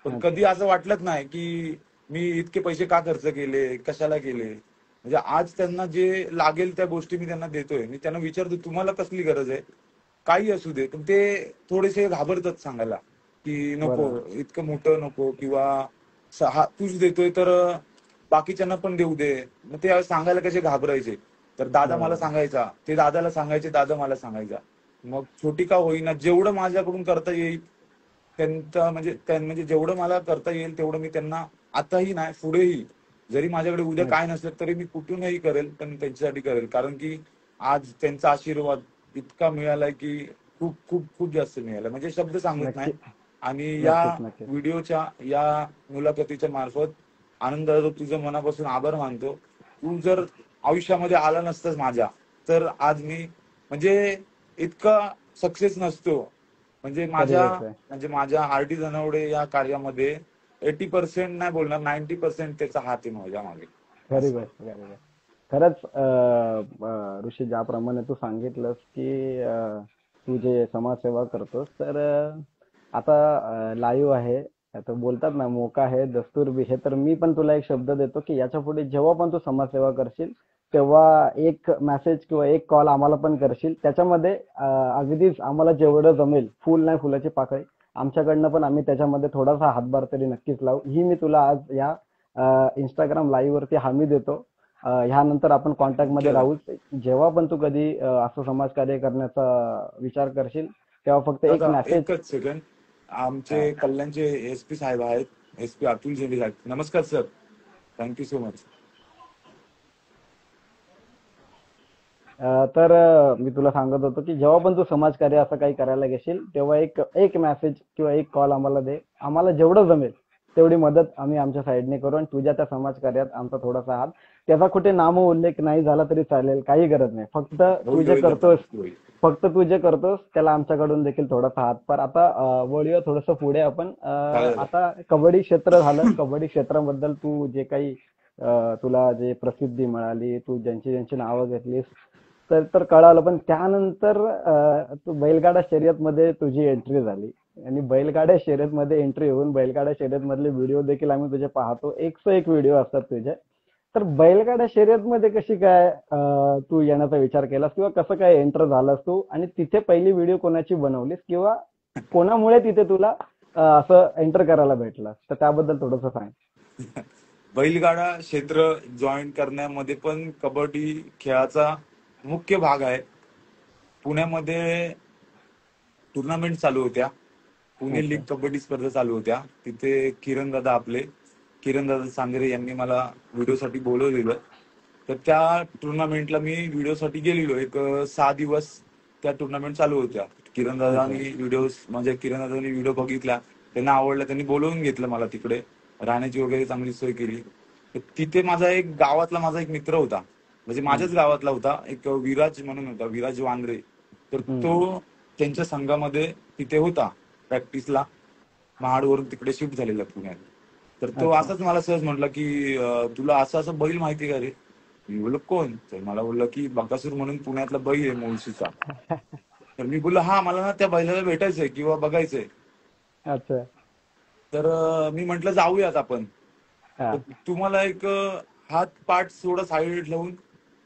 पण अच्छा. कधी असं वाटलंच नाही की मी इतके पैसे का खर्च केले, कशाला केले. म्हणजे आज त्यांना जे लागेल त्या गोष्टी मी त्यांना देतोय. मी त्यांना विचारतो तुम्हाला कसली गरज आहे, काही असू दे, पण ते थोडेसे घाबरतात सांगायला की नको, बरोबर. इतकं मोठं नको, किंवा तूच देतोय तर बाकीच्यांना पण देऊ दे. मग ते सांगायला कसे घाबरायचे. तर दादा मला बरोबर. सांगायचा, ते दादाला सांगायचे, दादा मला सांगायचा. मग छोटी का होईना जेवढं माझ्याकडून करता येईल म्हणजे जेवढं मला करता येईल तेवढं मी त्यांना, आताही नाही पुढेही, जरी माझ्याकडे उद्या काय नक्की. नसलं तरी मी कुठूनही करेल, पण त्यांच्यासाठी करेल. कारण की आज त्यांचा आशीर्वाद इतका मिळालाय की खूप खूप खूप जास्त मिळालाय, म्हणजे शब्द सांगत नाही. नक्की. आणि या नक्कीच. नक्कीच. व्हिडिओच्या, या मुलाखतीच्या मार्फत आनंद दादा तुझं मनापासून आभार मानतो. तू जर आयुष्यामध्ये आला नसतास माझ्या, तर आज मी म्हणजे इतका सक्सेस नसतो. म्हणजे खरी गोष्ट आहे. माझ्या आरटी धनवडे या कार्यामध्ये 80% नाही बोलणार, 90% त्याचा हात आहे माझ्या मागे. खरी असं. गोष्ट. खरी गोष्ट. खरंच ऋषी, ज्याप्रमाणे तू सांगितलंस की तू जे समाजसेवा करतोस, तर आता लाईव्ह आहे, आता बोलतात ना, मोका है दस्तूर भी है. तर मी पण तुला एक शब्द देतो की याच्या पुढे जेव्हा पण तू समाजसेवा करशील तेव्हा एक मेसेज किंवा एक कॉल आम्हाला पण करशील. त्याच्यामध्ये अगदीच आम्हाला जेवढं जमेल, फुल नाही फुलाची पाकळी, आमच्याकडनं पण आम्ही त्याच्यामध्ये थोडासा हातभार तरी नक्कीच लावू, ही मी तुला आज या इंस्टाग्राम लाईव्ह वरती हमी देतो. ह्यानंतर आपण कॉन्टॅक्ट मध्ये ओके. राहूच. जेव्हा पण तू कधी असं समाजकार्य करण्याचा विचार करशील तेव्हा फक्त एक दादा मेसेज. एकच सेकंड, आमचे कल्याणचे एसपी साहेब आहेत, एसपी अतुल झेंडे साहेब. नमस्कार सर, थँक्यू सो मच. तर मी तुला सांगत होतो की जेव्हा पण तू समाजकार्य असं काही करायला घेशील तेव्हा एक एक मेसेज किंवा एक कॉल आम्हाला दे. आम्हाला जेवढं जमेल तेवढी मदत आम्ही आमच्या साईडने करू, आणि तुझ्या त्या समाजकार्यात आमचा थोडासा हात त्याचा कुठे नाम उल्लेख नाही झाला तरी चालेल, काही गरज नाही. फक्त तू होईल जे होईल दादा, करतोस, नक्की होईल. फक्त तू जे करतोस त्याला आमच्याकडून देखील थोडासा हातभार. आता वळूया थोडंसं पुढे आपण. चालेल दादा. आता कबड्डी क्षेत्र झालं. कबड्डी क्षेत्राबद्दल तू जे काही तुला जे प्रसिद्धी मिळाली, तू ज्यांची ज्यांची नावं घेतलीस, तर तर कळालं. पण त्यानंतर तू बैलगाडा शर्यतमध्ये तुझी एंट्री झाली आणि बैलगाड्या शर्यतमध्ये एंट्री होऊन बैलगाडा शर्यतमधले व्हिडिओ देखील आम्ही तुझे पाहतो. 101 व्हिडिओ असतात तुझे. तर बैलगाडा शर्यतमध्ये कशी काय तू येण्याचा विचार केलास किंवा कसं काय एंटर झालास तू, आणि तिथे पहिली व्हिडिओ कोणाची बनवलीस किंवा कोणामुळे तिथे तुला असं एंटर करायला भेटलं, तर त्याबद्दल थोडंसं सांग. बैलगाडा क्षेत्र जॉईन करण्यामध्ये पण कबड्डी खेळाचा मुख्य भाग आहे. पुण्यामध्ये टुर्नामेंट चालू होत्या, पुणे लीग अच्छा. कबड्डी स्पर्धा चालू होत्या. तिथे किरण दादा सांगरे यांनी मला व्हिडिओसाठी बोलवलेलं. तर त्या टुर्नामेंटला मी व्हिडिओसाठी गेलेलो. एक 6 दिवस त्या टुर्नामेंट चालू होत्या. अच्छा. किरण दादांनी व्हिडिओ बघितला, त्यांना आवडला, त्यांनी बोलवून घेतलं मला तिकडे. राहण्याची वगैरे चांगली सोय केली. तर तिथे माझा एक मित्र होता, म्हणजे हम्म. माझ्याच गावातला होता, एक विराज म्हणून होता, विराज वांद्रे. तर हम्म. तो त्यांच्या संघामध्ये तिथे होता प्रॅक्टिसला. महाडवरून तिकडे शिफ्ट झालेला पुण्यात. तर तो अच्छा. असाच मला सहज म्हटला की तुला असं असं बैल माहिती का रे? मी बोललो कोण? तर मला बोललं की बकासूर म्हणून पुण्यातला बैल आहे मुळशीचा. तर मी बोललो हा, मला ना त्या बैलाला भेटायचंय किंवा बघायचंय. अच्छा. तर मी म्हंटल जाऊयात आपण. हा. तर तुम्हाला एक हात पाठ थोडा साईड लावून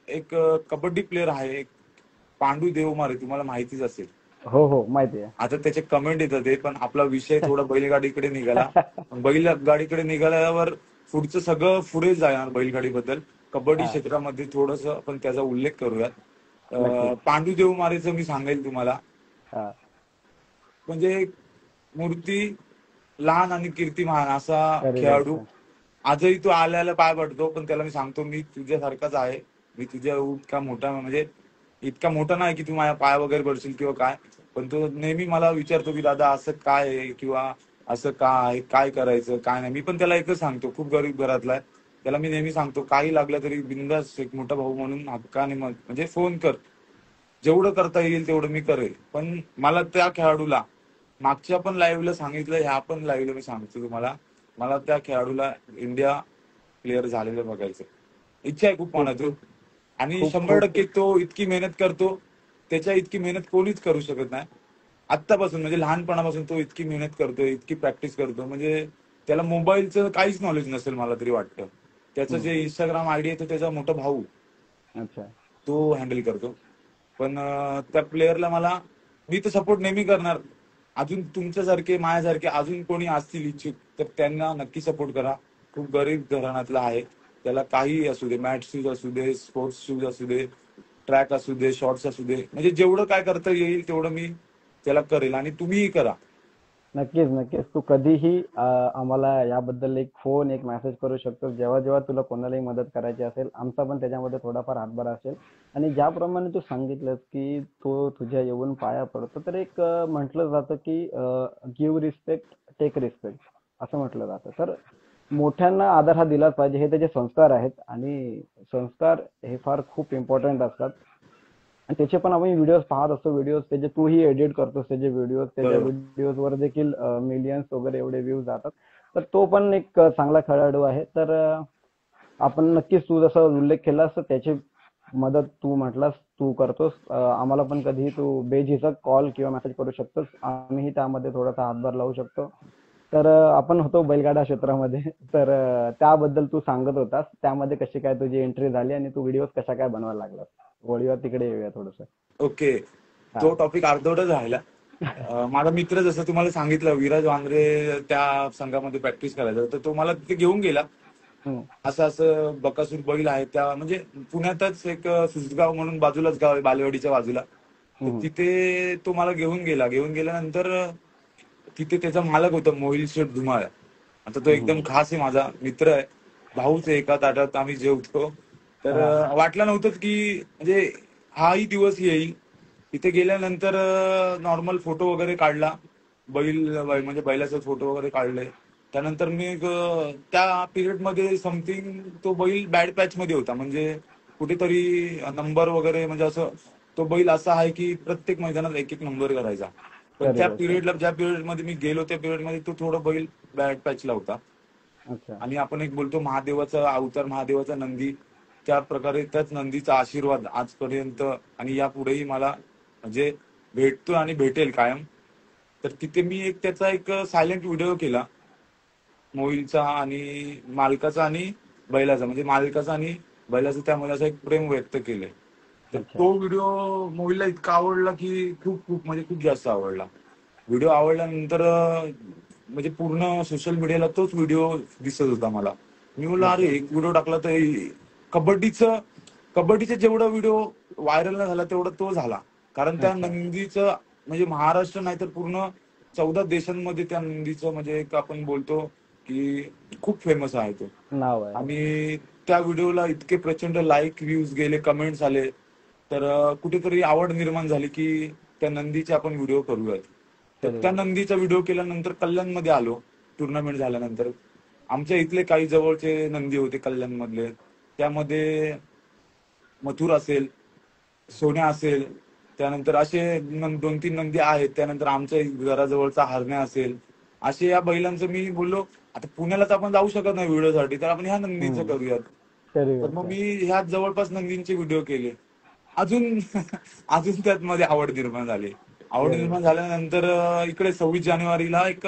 एक कबड्डी प्लेअर आहे, एक पांडू देवमारे, तुम्हाला माहितीच असेल. हो हो, माहिती आहे. आता त्याचे कमेंट येतात ते, पण आपला विषय थोडा बैलगाडीकडे निघाला. बैलगाडीकडे निघाल्यावर पुढचं सगळं पुढे जाणार बैलगाडीबद्दल. कबड्डी हा. क्षेत्रामध्ये थोडस आपण त्याचा उल्लेख करूयात. नक्कीच. पांडू देवमारेचं मी सांगेल तुम्हाला. हा. म्हणजे एक मूर्ती, लहान आणि कीर्तिमान असा अरे खेळाडू. बापरे. आजही तो आल्याला पाय पडतो, पण त्याला मी सांगतो मी तुझ्यासारखाच आहे. मी तुझ्या इतका मोठा, म्हणजे इतका मोठा नाही की तू माझ्या पाय वगैरे पडशील किंवा काय. पण तो नेहमी मला विचारतो की दादा असं काय आहे किंवा असं काय काय करायचं काय नाही. मी पण त्याला एकच सांगतो, खूप गरीब घरातला आहे. त्याला मी नेहमी सांगतो काही लागलं तरी बिंदास एक मोठा भाऊ म्हणून हक्काने म्हणजे फोन कर. जेवढं करता येईल तेवढं मी करेल. पण मला त्या खेळाडूला मागच्या पण लाईव्हला सांगितलं, ह्या पण लाईव्हला मी सांगतो तुम्हाला, मला त्या खेळाडूला इंडिया प्लेअर झालेलं बघायचं. इच्छा आहे खूप खूप मनातून. आणि खूप 100% तो इतकी मेहनत करतो, त्याच्या इतकी मेहनत कोणीच करू शकत नाही. आत्तापासून म्हणजे लहानपणापासून तो इतकी मेहनत करतोय, इतकी प्रॅक्टिस करतो. म्हणजे त्याला मोबाईलचं काहीच नॉलेज नसेल मला तरी वाटतं. त्याचं जे इंस्टाग्राम आयडी आहे तो त्याचा मोठा भाऊ अच्छा. तो हँडल करतो. पण त्या प्लेअरला मी तर सपोर्ट नेहमी करणार. अजून तुमच्यासारखे माझ्यासारखे अजून कोणी असतील इच्छुक तर त्यांना नक्की सपोर्ट करा. खूप गरीब घराण्यातला आहे. त्याला काही असू दे, मॅट शूज असू दे, स्पोर्ट्स शूज असू दे, ट्रॅक असू दे, शॉर्ट्स असू दे, म्हणजे जेवढं काय करता येईल तेवढं मी त्याला करेल. आणि तुम्हीही करा. नक्कीच नक्कीच. तू कधीही आम्हाला याबद्दल एक फोन, एक मेसेज करू शकतोस. जेव्हा जेव्हा तुला कोणालाही मदत करायची असेल, आमचा पण त्याच्यामध्ये थोडाफार हातभार असेल. आणि ज्याप्रमाणे तू सांगितलंस की तो तुझ्या येऊन पाया पडतो, तर एक म्हटलं जातं की गिव्ह रिस्पेक्ट, टेक रिस्पेक्ट असं म्हटलं जातं. तर मोठ्यांना आदर हा दिलाच पाहिजे, हे त्याचे संस्कार आहेत. आणि संस्कार हे फार खूप इम्पॉर्टंट असतात. आणि त्याचे पण आपण व्हिडिओज पाहत असतो. व्हिडिओज त्याचे तूही एडिट करतोस, त्याचे व्हिडिओज, त्याच्या बरोबर. व्हिडिओजवर देखील मिलियन्स वगैरे एवढे व्ह्यूज जातात. तर तो पण एक चांगला खेळाडू आहे. तर आपण नक्कीच, तू जसा उल्लेख केलास तर त्याची मदत तू म्हटलास तू करतोस. आम्हाला पण कधीही तू बेझिझक कॉल किंवा मेसेज करू शकतोस. आम्हीही त्यामध्ये थोडासा हातभार लावू शकतो. तर आपण होतो बैलगाडा क्षेत्रामध्ये. तर त्याबद्दल तू सांगत होतास, त्यामध्ये कशी काय तुझी एंट्री झाली आणि तू व्हिडिओज कशा काय बनवायला लागलास. वळीवर तिकडे येऊया थोडस. ओके. हा. तो टॉपिक अर्धवटच राहिला. माझा मित्र जसं तुम्हाला सांगितलं, विराज वांद्रे त्या संघामध्ये प्रॅक्टिस करायचा, तर तो मला तिथे घेऊन गेला. हम्म. असं असं बकासूर बैल आहे त्या, म्हणजे पुण्यातच एक सुसगाव म्हणून बाजूलाच गाव आहे, बालेवाडीच्या बाजूला. तर हम्म. तिथे तो मला घेऊन गेला. घेऊन गेल्यानंतर तिथे त्याचा मालक होता मोहिल शेठ धुमाळ. आता तो एकदम हम्म. खास आहे, माझा मित्र आहे, भाऊच आहे. एका ताटात आम्ही जेवतो. तर हा. वाटलं नव्हतं की म्हणजे हाही दिवस येईल. तिथे गेल्यानंतर नॉर्मल फोटो वगैरे काढला. म्हणजे बैलाचे फोटो वगैरे काढले. त्यानंतर मी त्या पिरियड मध्ये समथिंग तो बैल बॅड पॅच मध्ये होता, म्हणजे कुठेतरी नंबर वगैरे म्हणजे असं तो बैल असा आहे की प्रत्येक मैदानात एक एक नंबर करायचा. पण खरी त्या गोष्ट आहे. पिरियडला ज्या पिरियड मध्ये मी गेलो त्या पिरियड मध्ये तो थोडा बैल बॅड पॅचला होता. अच्छा. आणि आपण एक बोलतो महादेवाचा अवतार, महादेवाचा नंदी, त्या प्रकारे त्याच नंदीचा आशीर्वाद आजपर्यंत आणि यापुढेही मला म्हणजे भेटतो आणि भेटेल कायम. तर तिथे मी एक त्याचा एक सायलेंट व्हिडिओ केला मोहिलचा आणि मालकाचा आणि बैलाचा, म्हणजे मालकाचा आणि बैलाचं त्यामध्ये असं एक प्रेम व्यक्त केलंय. तर अच्छा. तो व्हिडिओ मोहिलला इतका आवडला की खूप खूप म्हणजे खूप जास्त आवडला. व्हिडिओ आवडल्यानंतर म्हणजे पूर्ण सोशल मीडियाला तोच व्हिडिओ दिसत होता मला. मी बोललो अरे अच्छा. एक व्हिडिओ टाकला तर कबड्डीचं कबड्डीचा जेवढा व्हिडिओ व्हायरल नाही झाला तेवढा तो झाला. कारण त्या अच्छा. नंदीचं म्हणजे महाराष्ट्र नाही तर पूर्ण 14 देशांमध्ये त्या नंदीचं म्हणजे एक आपण बोलतो की खूप फेमस आहे तो. नाव आहे. आणि त्या व्हिडिओला इतके प्रचंड लाईक व्ह्यूज गेले, कमेंट्स आले. तर कुठेतरी आवड निर्माण झाली की त्या नंदीचे आपण व्हिडिओ करूयात. तर खरी त्या गोष्ट. नंदीचा व्हिडिओ केल्यानंतर कल्याणमध्ये आलो. टुर्नामेंट झाल्यानंतर आमच्या इथले काही जवळचे नंदी होते कल्याणमधले. त्यामध्ये मथुर असेल, सोन्या असेल, त्यानंतर असे 2-3 नंदी आहेत. त्यानंतर आमच्या घराजवळचा हरण्या असेल. असे या बैलांचं मी बोललो आता पुण्याला तर आपण जाऊ शकत नाही व्हिडिओसाठी, तर आपण ह्या नंदीचं हम्म. करूयात. खरी तर मग गोष्ट आहे. मी ह्या जवळपास नंदींचे व्हिडिओ केले. अजून अजून त्यात मध्ये आवड निर्माण झाली. आवड खरी निर्माण गोष्ट. झाल्यानंतर इकडे 26 जानेवारीला एक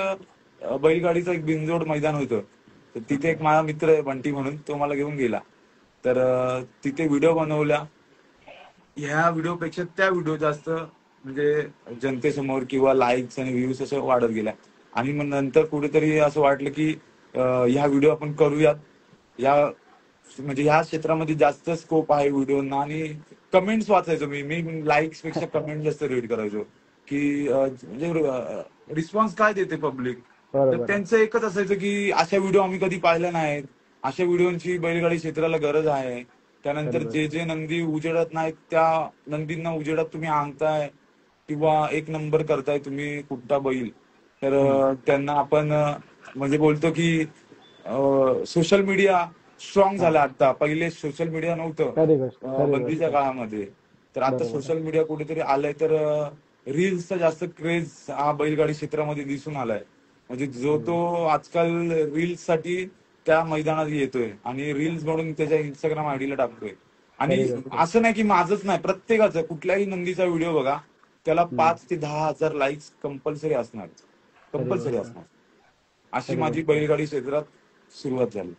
बैलगाडीचं एक बिनजोड मैदान होतं. तर तिथे अच्छा. एक माझा मित्र आहे बंटी म्हणून, तो मला घेऊन गेला. तर तिथे व्हिडिओ बनवल्या. ह्या व्हिडिओपेक्षा त्या व्हिडिओ जास्त म्हणजे जनतेसमोर किंवा लाईक्स आणि व्ह्यूज असं वाढत गेल्या. आणि मग नंतर कुठेतरी असं वाटलं की ह्या व्हिडिओ आपण करूयात. या म्हणजे ह्या क्षेत्रामध्ये जास्त स्कोप आहे व्हिडिओना. आणि कमेंट्स वाचायचो मी मी लाईक्स पेक्षा कमेंट जास्त रीड करायचो की म्हणजे रिस्पॉन्स काय देते पब्लिक. तर बरोबर आहे. त्यांचं एकच असायचं की अशा व्हिडिओ आम्ही कधी पाहिल्या नाहीत, अशा व्हिडिओची बैलगाडी क्षेत्राला गरज आहे. त्यानंतर खरी जे गोष्ट. जे नंदी उजेडत नाहीत त्या नंदींना उजेडात तुम्ही आणताय किंवा एक नंबर करताय तुम्ही कुठला बैल. तर हम्म. त्यांना आपण म्हणजे बोलतो की सोशल मीडिया स्ट्रॉंग हा. झाला आता. पहिले सोशल मीडिया नव्हतं खरी गोष्ट. खरी गोष्ट बंदीच्या आहे. काळामध्ये. तर आता बरोबर आहे. सोशल मीडिया कुठेतरी आलंय. तर रील्सचा जास्त क्रेज हा बैलगाडी क्षेत्रामध्ये दिसून आलाय. म्हणजे जो खरी तो गोष्ट. आजकाल रील्स साठी त्या मैदानात येतोय आणि रील्स बनवून त्याच्या इंस्टाग्राम आयडीला टाकतोय. आणि खरी गोष्ट आहे. असं नाही की माझंच नाही, प्रत्येकाचं कुठल्याही नंदीचा व्हिडिओ बघा त्याला हम्म. 5 ते 10,000 लाईक्स कंपल्सरी असणार. खरी कंपल्सरी गोष्ट आहे. असणार. अशी खरी माझी गोष्ट आहे. बैलगाडी क्षेत्रात सुरुवात झाली.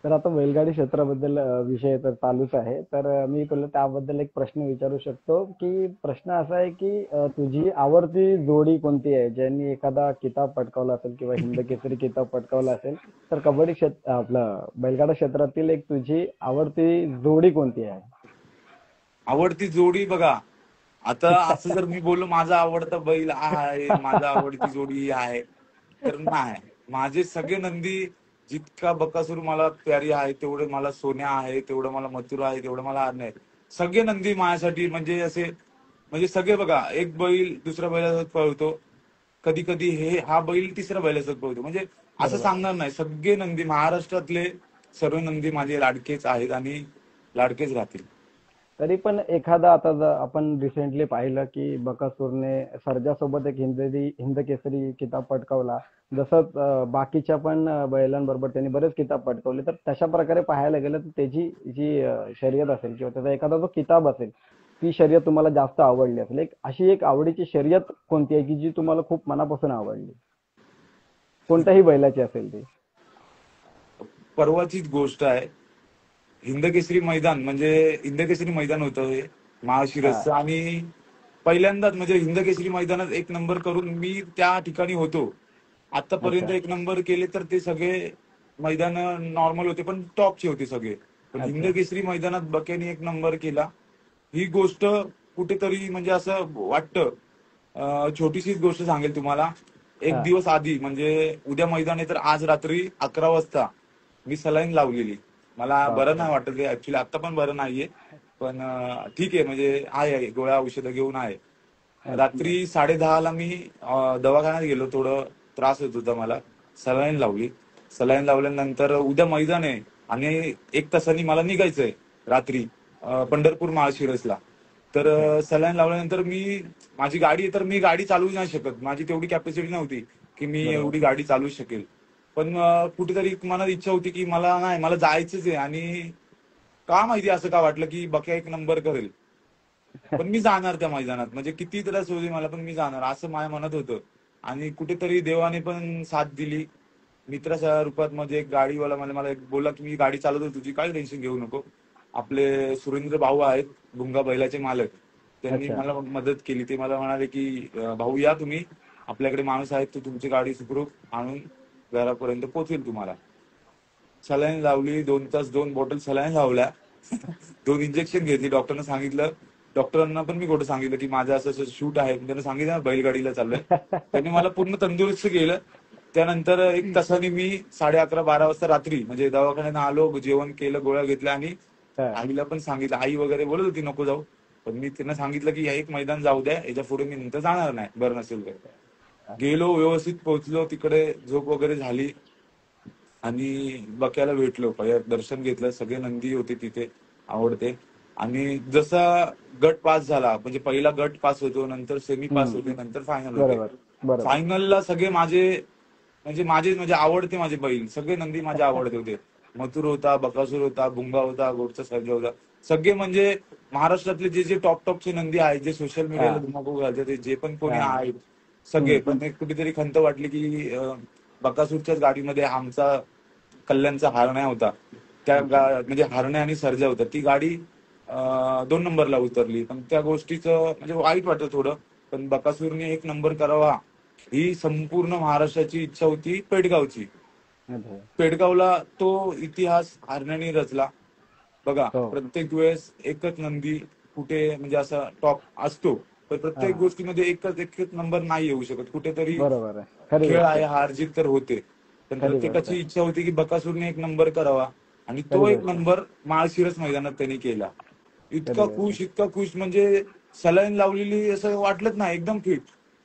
तर आता बैलगाडी क्षेत्राबद्दल विषय तर चालूच आहे. तर मी तुला त्याबद्दल एक प्रश्न विचारू शकतो, की प्रश्न असा आहे, की तुझी आवडती जोडी कोणती आहे? ज्यांनी एखादा किताब पटकावला असेल किंवा हिंद केसरी किताब पटकावला असेल, तर कबड्डी क्षेत्र आपलं बैलगाडा क्षेत्रातील एक तुझी आवडती जोडी कोणती आहे? आवडती जोडी बघा, आता असं जर मी बोललो माझा आवडता बैल हा आहे, माझा आवडती जोडी ही आहे, तर नाही. माझे सगळे नंदी जितका बकासूर मला प्यारी आहे, तेवढे मला सोन्या आहे, तेवढं मला मथुरा आहे, तेवढं मला आरण्य आहे. सगळे नंदी माझ्यासाठी म्हणजे असे म्हणजे सगळे बघा, एक बैल दुसऱ्या बैलासोबत पळतो. कधी कधी हा बैल तिसऱ्या बैलासोबत पळतो. म्हणजे असं बरोबर. सांगणार नाही. सगळे नंदी महाराष्ट्रातले सर्व नंदी माझे लाडकेच आहेत आणि लाडकेच राहतील. तरी पण एखादा आता आपण रिसेंटली पाहिलं की बकासूरने सर्जासोबत एक हिंद केसरी किताब पटकावला. जसंच बाकीच्या पण बैलांबरोबर त्यांनी बरेच किताब पटकावले. तर तशा प्रकारे पाहायला गेलं तर त्याची जी शर्यत असेल किंवा त्याचा एखादा जो किताब असेल, ती शर्यत तुम्हाला जास्त आवडली असेल. एक अशी एक आवडीची शर्यत कोणती आहे की जी तुम्हाला खूप मनापासून आवडली? कोणत्याही बैलाची असेल ती. परवाचीच गोष्ट आहे. हिंदकेसरी मैदान म्हणजे हिंदकेसरी मैदान होतं हे हा. महाशिरसचं. आणि पहिल्यांदाच म्हणजे हिंदकेसरी मैदानात एक नंबर करून मी त्या ठिकाणी होतो. आतापर्यंत अच्छा. एक नंबर केले तर ते सगळे मैदान नॉर्मल होते पण टॉपचे होते सगळे. पण अच्छा. हिंदकेसरी मैदानात बक्याने एक नंबर केला. ही गोष्ट कुठेतरी म्हणजे असं वाटतं. छोटीशीच गोष्ट सांगेल तुम्हाला. एक हा. दिवस आधी म्हणजे उद्या मैदान आहे तर आज रात्री 11 वाजता मी सलाईन लावलेली. मला बरं बापरे. नाही वाटत आहे ऍक्च्युली, आता पण बरं नाहीये. पण ठीक आहे म्हणजे आहे गोळ्या औषधं घेऊन आहे. अच्छा. रात्री 10:30 ला मी दवाखान्यात गेलो. थोडं त्रास होत होता मला. सलाईन लावली. सलाईन लावल्यानंतर उद्या मैदान आहे आणि 1 तासांनी मला निघायचंय रात्री पंढरपूर माळशिरसला. तर सलाईन लावल्यानंतर माझी गाडी आहे, तर मी गाडी चालवू नाही शकत. माझी तेवढी कॅपॅसिटी नव्हती की मी बरोबर. एवढी गाडी चालवू शकेल. पण कुठेतरी मनात इच्छा होती की मला जायचंच आहे. आणि का माहिती असं का वाटलं की बक्या 1 नंबर करेल, पण मी जाणार त्या मैदानात. म्हणजे किती त्रास होईल मला, पण मी जाणार असं माझ्या मनात होतं. आणि कुठेतरी देवाने पण साथ दिली. मित्राच्या रूपात म्हणजे एक गाडीवाला मला एक बोलला की मी गाडी चालवतो, तुझी काय टेन्शन घेऊ नको. आपले सुरेंद्र भाऊ आहेत, भुंगा बैलाचे मालक, त्यांनी अच्छा. मला मदत केली. ते मला म्हणाले की भाऊ या तुम्ही, आपल्याकडे माणूस आहेत, तो तुमची गाडी सुखरूप आणून घरापर्यंत पोहोचेल तुम्हाला. सलाईन लावली, 2 तास 2 बॉटल सलाईन लावल्या. 2 इंजेक्शन घेतली. डॉक्टरनं सांगितलं, डॉक्टरांना पण मी खोटं सांगितलं की माझं असं असं शूट आहे. त्यांना सांगितलं बैलगाडीला चाललोय. त्यांनी मला पूर्ण तंदुरुस्त केलं. त्यानंतर 1 तासाने मी 11:30-12 वाजता रात्री म्हणजे दवाखान्यात आलो, जेवण केलं, गोळ्या घेतल्या आणि हा. आईला पण सांगितलं. आई वगैरे बोलत होती नको जाऊ, पण मी त्यांना सांगितलं की एक मैदान जाऊ द्या, याच्या पुढे मी नंतर जाणार नाही बरं नसेल तर. गेलो, व्यवस्थित पोहोचलो तिकडे, झोप वगैरे झाली आणि बक्याला भेटलो. दर्शन घेतलं, सगळे नंदी होते तिथे, आवडते. आणि जसा गट पास झाला, म्हणजे पहिला गट पास होतो, नंतर सेमी पास होते, नंतर फायनल होते. बरोबर. बरोबर. फायनलला सगळे माझे आवडते माझे बैल, सगळे नंदी माझे आवडते होते. मथुर होता, बकासूर होता, भुंगा होता, गोडचा सर्जा होता. सगळे म्हणजे महाराष्ट्रातले जे टॉपचे नंदी आहेत, जे सोशल मीडियाला धुमाकूळ घालतात, जे पण कोणी आहेत सगळे. पण एक कुठेतरी खंत वाटली की बकासूरच्याच गाडीमध्ये आमचा कल्याणचा हारण्या होता. म्हणजे हारण्या आणि सर्जा होता. ती गाडी 2 नंबरला उतरली. पण त्या गोष्टीचं म्हणजे वाईट वाटतं थोडं. पण बकासूरने 1 नंबर करावा ही संपूर्ण महाराष्ट्राची इच्छा होती, पेडगावची. अच्छा. पेडगावला तो इतिहास हारण्याने रचला. बघा, हो. प्रत्येक वेळेस एकच नंदी कुठे म्हणजे असा टॉप असतो, पण प्रत्येक हा. गोष्टीमध्ये एकच नंबर नाही येऊ शकत. कुठेतरी बरोबर आहे. खरी खेळ गोष्ट आहे, आहे. हार जीत तर होते. पण खरी गोष्ट प्रत्येकाची आहे. इच्छा होती की बकासूरने 1 नंबर करावा आणि तो खरी 1 गोष्ट आहे. नंबर माळशिरस मैदानात त्यांनी केला. खरी गोष्ट आहे. इतका खुश म्हणजे सलाईन लावलेली असं वाटलंच नाही. एकदम फिट,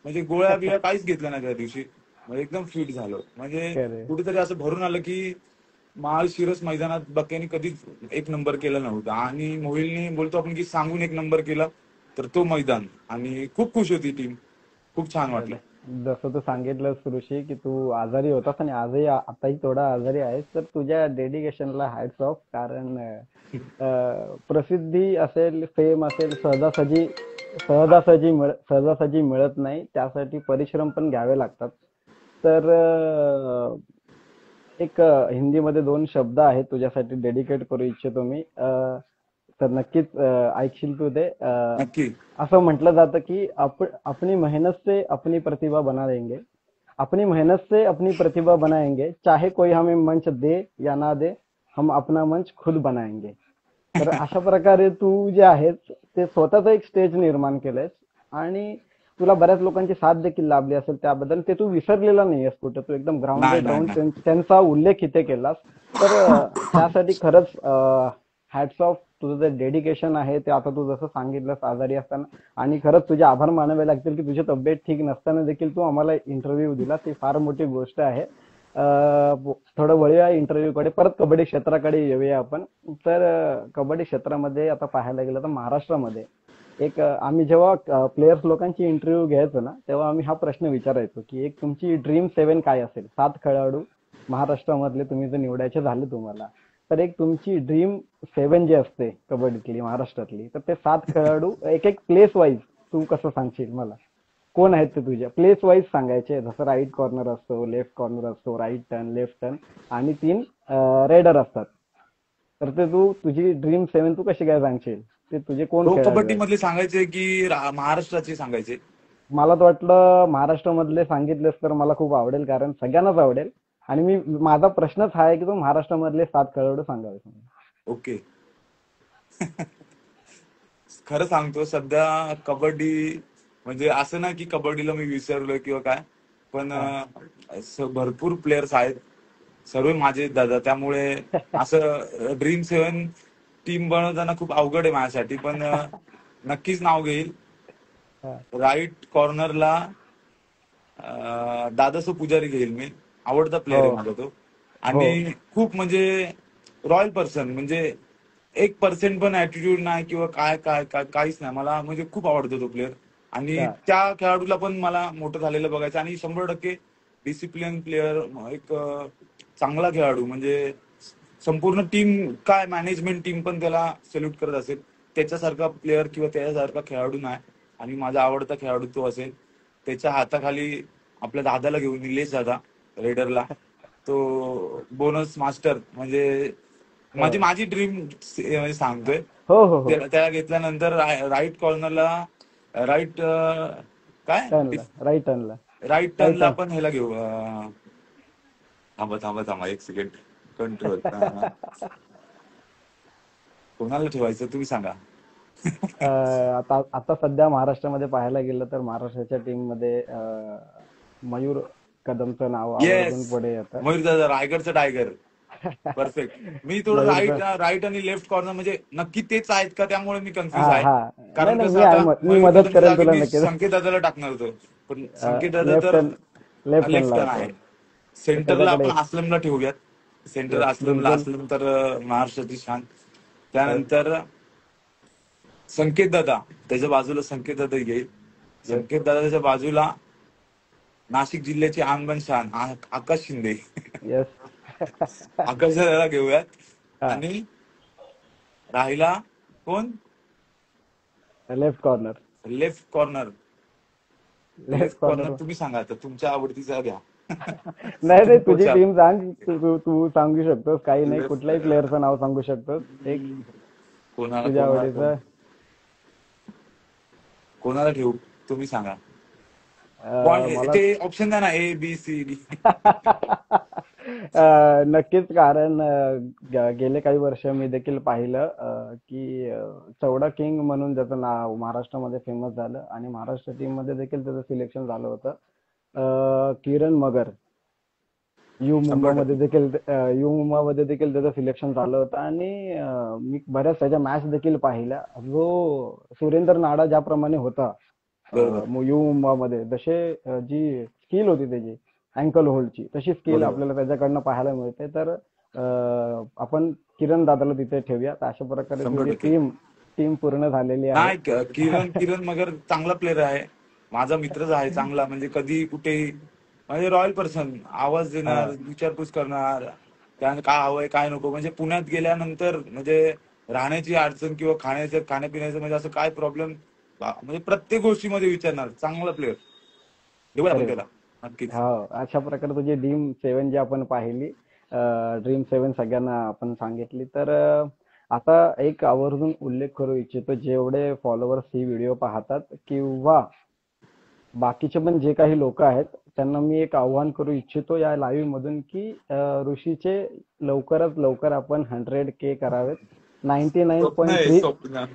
म्हणजे गोळ्या बिळ्या काहीच घेतल्या नाही त्या दिवशी. म्हणजे एकदम फिट झालो. म्हणजे खरे. कुठेतरी असं भरून आलं की माळशिरस मैदानात बक्याने कधीच 1 नंबर केला नव्हता. आणि मोहिलने बोलतो आपण की सांगून 1 नंबर केला, तर तो मैदान. आणि खूप खुश होती टीम, खूप छान वाटलं. जसं तू सांगितलं ऋषी की तू आजारी होतास आणि आजही आताही थोडा आजारी आहेस, तर तुझ्या डेडिकेशनला हॅट्स ऑफ. कारण प्रसिद्धी असेल, फेम असेल, सहजासहजी मिळत नाही. त्यासाठी परिश्रम पण घ्यावे लागतात. तर एक हिंदीमध्ये 2 शब्द आहेत तुझ्यासाठी डेडिकेट करू इच्छितो मी. तर नक्कीच ऐकशील तू ते. नक्की. असं म्हटलं जातं की अपनी मेहनत से अपनी प्रतिभा बना लेंगे, अपनी मेहनत से अपनी प्रतिभा बनाएंगे, चाहे कोई हमें मंच दे या ना दे, हम अपना मंच खुद बनाएंगे. तर अशा प्रकारे तू जे आहेस ते स्वतःच एक स्टेज निर्माण केलंयस आणि तुला बऱ्याच लोकांची साथ देखील लाभली असेल त्याबद्दल. ते तू विसरलेला नाहीयेस कुठं. तू एकदम नाही ग्राउंडेड नाही राहून नाही त्यांचा उल्लेख इथे केलास. तर त्यासाठी खरंच हॅट्स ऑफ. तुझं जे डेडिकेशन आहे ते आता तू जसं सांगितलंस आजारी असताना, आणि खरंच तुझे आभार मानावे लागतील की तुझी तब्येत ठीक नसताना देखील तू आम्हाला इंटरव्ह्यू दिला. ती फार मोठी गोष्ट आहे. थोडं वळूया इंटरव्ह्यूकडे, परत कबड्डी क्षेत्राकडे येऊया आपण. तर कबड्डी क्षेत्रामध्ये आता पाहायला गेलं तर महाराष्ट्रामध्ये एक आम्ही जेव्हा प्लेयर्स लोकांची इंटरव्ह्यू घ्यायचो ना, तेव्हा आम्ही हा प्रश्न विचारायचो की एक तुमची ड्रीम 7 काय असेल. 7 खेळाडू महाराष्ट्रामधले तुम्ही जर निवडायचे झाले तुम्हाला, तर एक तुमची ड्रीम 7 जी असते कबड्डीतली महाराष्ट्रातली, तर ते 7 खेळाडू एक एक प्लेस वाईज तू कसं सांगशील मला, कोण आहेत ते तुझ्या प्लेस वाईज सांगायचे. जसं राईट कॉर्नर असतो, लेफ्ट कॉर्नर असतो, राईट टर्न, लेफ्ट टर्न आणि 3 रेडर असतात. तर ते तू तुझी ड्रीम 7 तू कशी काय सांगशील, ते तुझे कोण तो खेळाडू कबड्डी आहेत. मधले सांगायचे की महाराष्ट्राचे सांगायचे? मला तर वाटलं महाराष्ट्रामधले सांगितलेस तर मला खूप आवडेल, कारण सगळ्यांनाच आवडेल. आणि माझा प्रश्नच हा आहे की तू महाराष्ट्रामधले 7 खेळाडू सांगावे. ओके. खरं सांगतो, सध्या कबड्डी म्हणजे असं ना की कबड्डीला मी विसरलोय किंवा काय, पण हा. भरपूर प्लेयर्स आहेत, सर्व माझे दादा. त्यामुळे असं ड्रीम 7 टीम बनवताना खूप अवघड आहे माझ्यासाठी. पण नक्कीच नाव घेईल. हा. राईट कॉर्नरला दादासो पुजारी घेईल मी. आवडता प्लेअर हो आहे माझा तो. हो आणि खूप म्हणजे रॉयल पर्सन, म्हणजे 1% पण ऍटिट्यूड नाही किंवा काय काय काय काहीच नाही. मला म्हणजे खूप आवडतो तो प्लेअर. आणि त्या त्या खेळाडूला पण मला मोठं झालेलं बघायचं. आणि 100% डिसिप्लिन प्लेअर, एक चांगला खेळाडू, म्हणजे संपूर्ण टीम काय मॅनेजमेंट टीम पण त्याला सल्यूट करत असेल. त्याच्यासारखा प्लेअर किंवा त्याच्यासारखा खेळाडू नाही. आणि माझा आवडता खेळाडू तो असेल. त्याच्या हाताखाली आपल्या दादाला घेऊन, निलेश दादा रेडरला, तो बोनस मास्टर, म्हणजे हो माझी माझी ड्रीम म्हणजे सांगतोय. हो हो हो त्याला घेतल्यानंतर राईट कॉर्नरला, राईट काय टर्नला, राईट टर्नला, राईट राईट टर्नला टर्न. पण ह्याला घेऊ. थांबा थांबा थांबा एक सेकंड. कंट्रोल. कोणाला ठेवायचं तुम्ही सांगा. आता आता सध्या महाराष्ट्रामध्ये पाहायला गेलं तर महाराष्ट्राच्या टीम मध्ये मयूर कदमचं नाव येस, आवर्जून पुढे येतं. मयूर दादा, रायगडचं टायगर. परफेक्ट. मी थोडं मयूरचं. राईट आणि लेफ्ट कॉर्नर, म्हणजे नक्की तेच आहेत का, त्यामुळे मी हा कन्फ्युज आहे. हा नाही कारण नाही, कसं आता मी मयूर मदत कदमच्या करेल जागी तुला मी नक्कीच. संकेत दादाला टाकणार होतो. पण संकेत दादा लेफ्ट तर टर्न, लेफ्ट लेफ्ट टर्नला टर्न होतो. आहे. सेंटरला आपण त्याच्याकडे असलमला ठेवूयात. सेंटर येस असलमला, बिलकुल. असलम तर महाराष्ट्राची शान. येस त्यानंतर संकेत दादा, त्याच्या बाजूला संकेत दादा येईल. येस संकेत दादाच्या बाजूला नाशिक जिल्ह्याची आनबन शान आकाश शिंदे. येस. आकाश दादाला घेऊयात. हा, आणि राहिला कोण? Left corner. Left corner. Left left corner corner. तुम्ही सांगा आता, तुमच्या आवडतीचा घ्या. नाही नाही, तुम्ही तुझी कोच आहात. टीम सांग. तू सांगू शकतोस, काही नाही, लेफ्ट कुठल्याही प्लेअरचं नाव सांगू शकतोस एक कोणाला तुझ्या कोणाला आवडीचं. कोणाला ठेवू तुम्ही सांगा. मला ते ऑप्शन द्या ना, ABCD. नक्कीच, कारण गेले काही वर्ष मी देखील पाहिलं की चौडा किंग म्हणून त्याचं नाव महाराष्ट्रामध्ये फेमस झालं आणि महाराष्ट्र टीम मध्ये देखील त्याचं सिलेक्शन झालं होतं. किरण मगर, शंभर यू मुंबामध्ये देखील त्याचं सिलेक्शन झालं होतं. आणि मी बऱ्याच त्याच्या मॅच देखील पाहिल्या. जो सुरेंद्र नाडा ज्याप्रमाणे होता बरोबर यू मुंबामध्ये, जसे जी स्किल होती त्याची अँकल होल्डची, तशी स्किल बरोबर. आपल्याला त्याच्याकडनं पाहायला मिळते. तर आपण किरण दादाला तिथे ठेवूया. तर अशा प्रकारे शंभर तुझी टक्के टीम टीम पूर्ण झालेली आहे. नाही, किरण किरण मगर चांगला प्लेअर आहे. माझा मित्रच आहे चांगला, म्हणजे कधी कुठेही, म्हणजे रॉयल पर्सन, आवाज हा, देणार, विचारपूस करणार, त्याने काय हवंय काय नको. म्हणजे पुण्यात गेल्यानंतर म्हणजे राहण्याची अडचण किंवा खाण्यापिण्याचं म्हणजे असं काय प्रॉब्लेम, म्हणजे प्रत्येक गोष्टीमध्ये विचारणार. चांगला प्लेअर, देऊया आपण अरे वा. त्याला नक्कीच. हो, अशा प्रकारे तुझी ड्रीम सेव्हन जी आपण पाहिली, ड्रीम सेव्हन सगळ्यांना आपण सांगितली. तर आता एक आवर्जून उल्लेख करू इच्छितो, जेवढे फॉलोअर्स ही व्हिडिओ पाहतात किंवा बाकीचे पण जे काही लोक आहेत, त्यांना मी एक आव्हान करू इच्छितो या लाईव्ह मधून की ऋषीचे लवकरात लवकर आपण 100K करावेत. नाईन्टी नाईन स्वप्न पॉईंट आहे, थ्री स्वप्न.